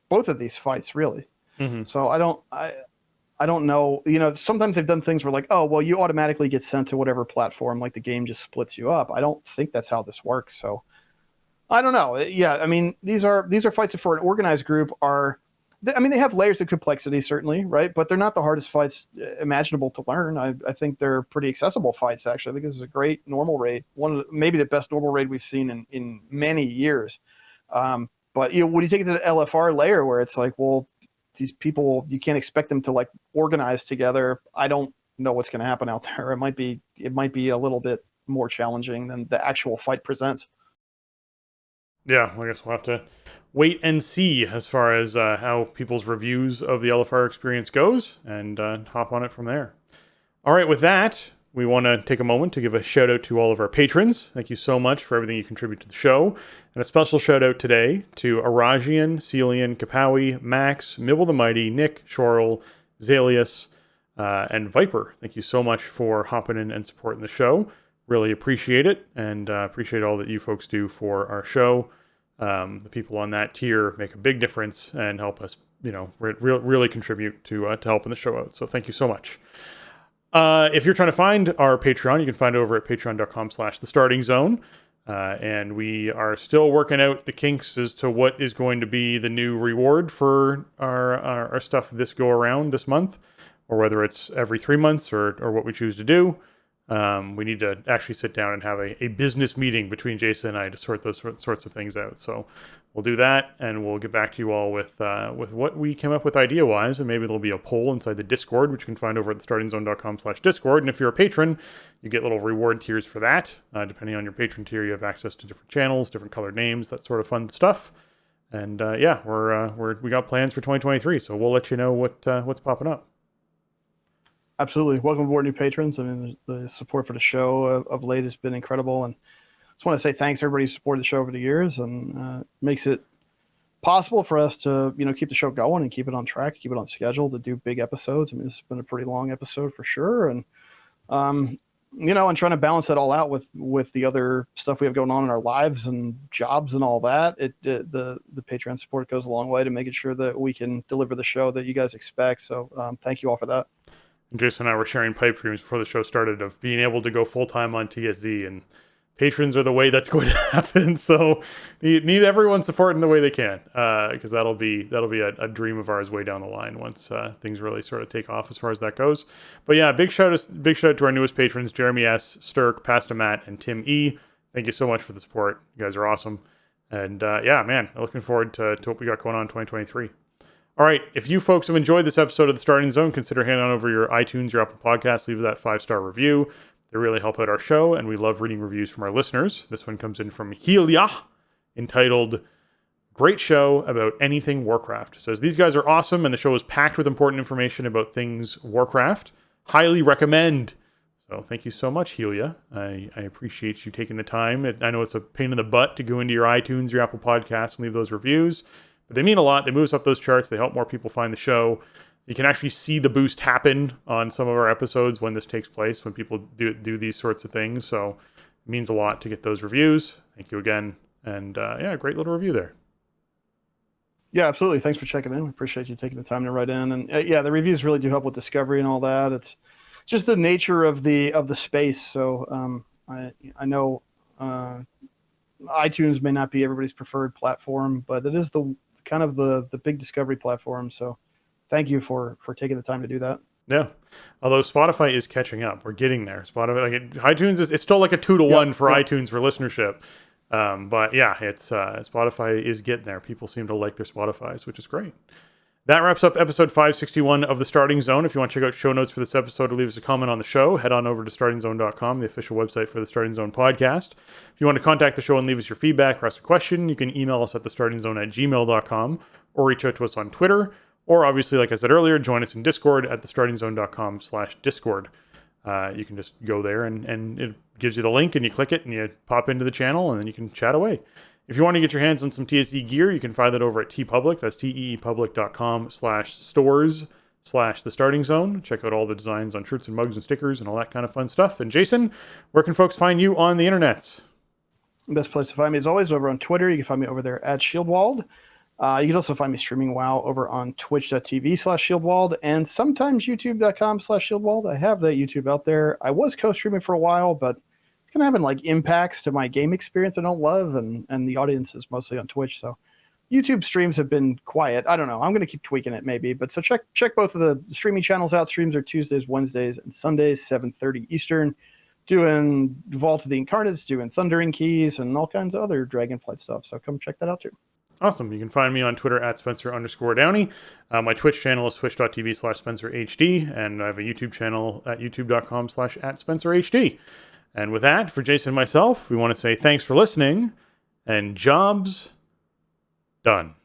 Both of these fights, really. Mm-hmm. So I don't know. Sometimes they've done things where like, you automatically get sent to whatever platform, like the game just splits you up. I don't think that's how this works. So I don't know. Yeah, I mean, these are fights that for an organized group they have layers of complexity, certainly, right? But they're not the hardest fights imaginable to learn. I think they're pretty accessible fights, actually. I think this is a great normal raid. Maybe the best normal raid we've seen in many years. But when you take it to the LFR layer where it's like, well, these people, you can't expect them to like organize together. I don't know what's going to happen out there. It might be a little bit more challenging than the actual fight presents. Yeah, I guess we'll have to wait and see as far as how people's reviews of the LFR experience goes, and hop on it from there. All right, with that, we want to take a moment to give a shout out to all of our patrons. Thank you so much for everything you contribute to the show. And a special shout out today to Arajian, Celian, Kapawi, Max, Mibble the Mighty, Nick, Shorel, Zalius, and Viper. Thank you so much for hopping in and supporting the show. Really appreciate it, and appreciate all that you folks do for our show. The people on that tier make a big difference and help us, really contribute to helping the show out. So thank you so much. If you're trying to find our Patreon, you can find it over at patreon.com/thestartingzone. And we are still working out the kinks as to what is going to be the new reward for our stuff this go around this month, or whether it's every 3 months or what we choose to do. We need to actually sit down and have a business meeting between Jason and I to sort those sorts of things out. So we'll do that, and we'll get back to you all with what we came up with idea-wise, and maybe there'll be a poll inside the Discord, which you can find over at thestartingzone.com/Discord. And if you're a patron, you get little reward tiers for that. Depending on your patron tier, you have access to different channels, different colored names, that sort of fun stuff. And we got plans for 2023, so we'll let you know what's popping up. Absolutely. Welcome aboard, new patrons. I mean, the support for the show of late has been incredible. And just want to say thanks to everybody who supported the show over the years, and makes it possible for us to, keep the show going and keep it on track, keep it on schedule to do big episodes. I mean, this has been a pretty long episode for sure. And, and trying to balance that all out with the other stuff we have going on in our lives and jobs and all that, the Patreon support goes a long way to making sure that we can deliver the show that you guys expect. So thank you all for that. And Jason and I were sharing pipe dreams before the show started of being able to go full-time on TSZ, and patrons are the way that's going to happen. So need everyone supporting the way they can, because that'll be a dream of ours way down the line once things really sort of take off as far as that goes. But yeah, big shout out to our newest patrons, Jeremy S., Sturk, Pasta Matt, and Tim E. Thank you so much for the support. You guys are awesome. And looking forward to what we got going on in 2023. All right, if you folks have enjoyed this episode of The Starting Zone, consider handing on over your iTunes, your Apple Podcasts, leave that 5-star review. They really help out our show, and we love reading reviews from our listeners. This one comes in from Helia, entitled, "Great show about anything Warcraft." It says, "These guys are awesome, and the show is packed with important information about things Warcraft. Highly recommend." So thank you so much, Helia. I appreciate you taking the time. I know it's a pain in the butt to go into your iTunes, your Apple Podcasts, and leave those reviews. But they mean a lot. They move us up those charts. They help more people find the show. You can actually see the boost happen on some of our episodes when this takes place, when people do these sorts of things. So it means a lot to get those reviews. Thank you again. And great little review there. Yeah, absolutely. Thanks for checking in. We appreciate you taking the time to write in. And the reviews really do help with discovery and all that. It's just the nature of the space. So I know iTunes may not be everybody's preferred platform, but it is the kind of the big discovery platform. So thank you for taking the time to do that. Yeah. Although Spotify is catching up. We're getting there. Spotify, iTunes it's still like a 2-to-1 for iTunes for listenership. But yeah, it's Spotify is getting there. People seem to like their Spotifys, which is great. That wraps up episode 561 of The Starting Zone. If you want to check out show notes for this episode or leave us a comment on the show, head on over to startingzone.com, the official website for the Starting Zone podcast. If you want to contact the show and leave us your feedback or ask a question, you can email us at thestartingzone@gmail.com or reach out to us on Twitter. Or obviously, like I said earlier, join us in Discord at thestartingzone.com/Discord. You can just go there and it gives you the link and you click it and you pop into the channel and then you can chat away. If you want to get your hands on some TSZ gear, you can find that over at TeePublic. That's teepublic.com/stores/thestartingzone. Check out all the designs on shirts and mugs and stickers and all that kind of fun stuff. And Jason, where can folks find you on the internets? The best place to find me is always over on Twitter. You can find me over there at Shieldwald. You can also find me streaming WoW over on twitch.tv/Shieldwald and sometimes youtube.com/Shieldwald. I have that YouTube out there. I was co-streaming for a while, but kind of having like impacts to my game experience I don't love, and the audience is mostly on Twitch. So YouTube streams have been quiet. I don't know. I'm going to keep tweaking it maybe. But so check both of the streaming channels out. Streams are Tuesdays, Wednesdays, and Sundays, 7:30 Eastern. Doing Vault of the Incarnates, doing Thundering Keys, and all kinds of other Dragonflight stuff. So come check that out too. Awesome. You can find me on Twitter at Spencer_Downey. My Twitch channel is twitch.tv/SpencerHD. And I have a YouTube channel at youtube.com/@SpencerHD. And with that, for Jason and myself, we want to say thanks for listening, and jobs done.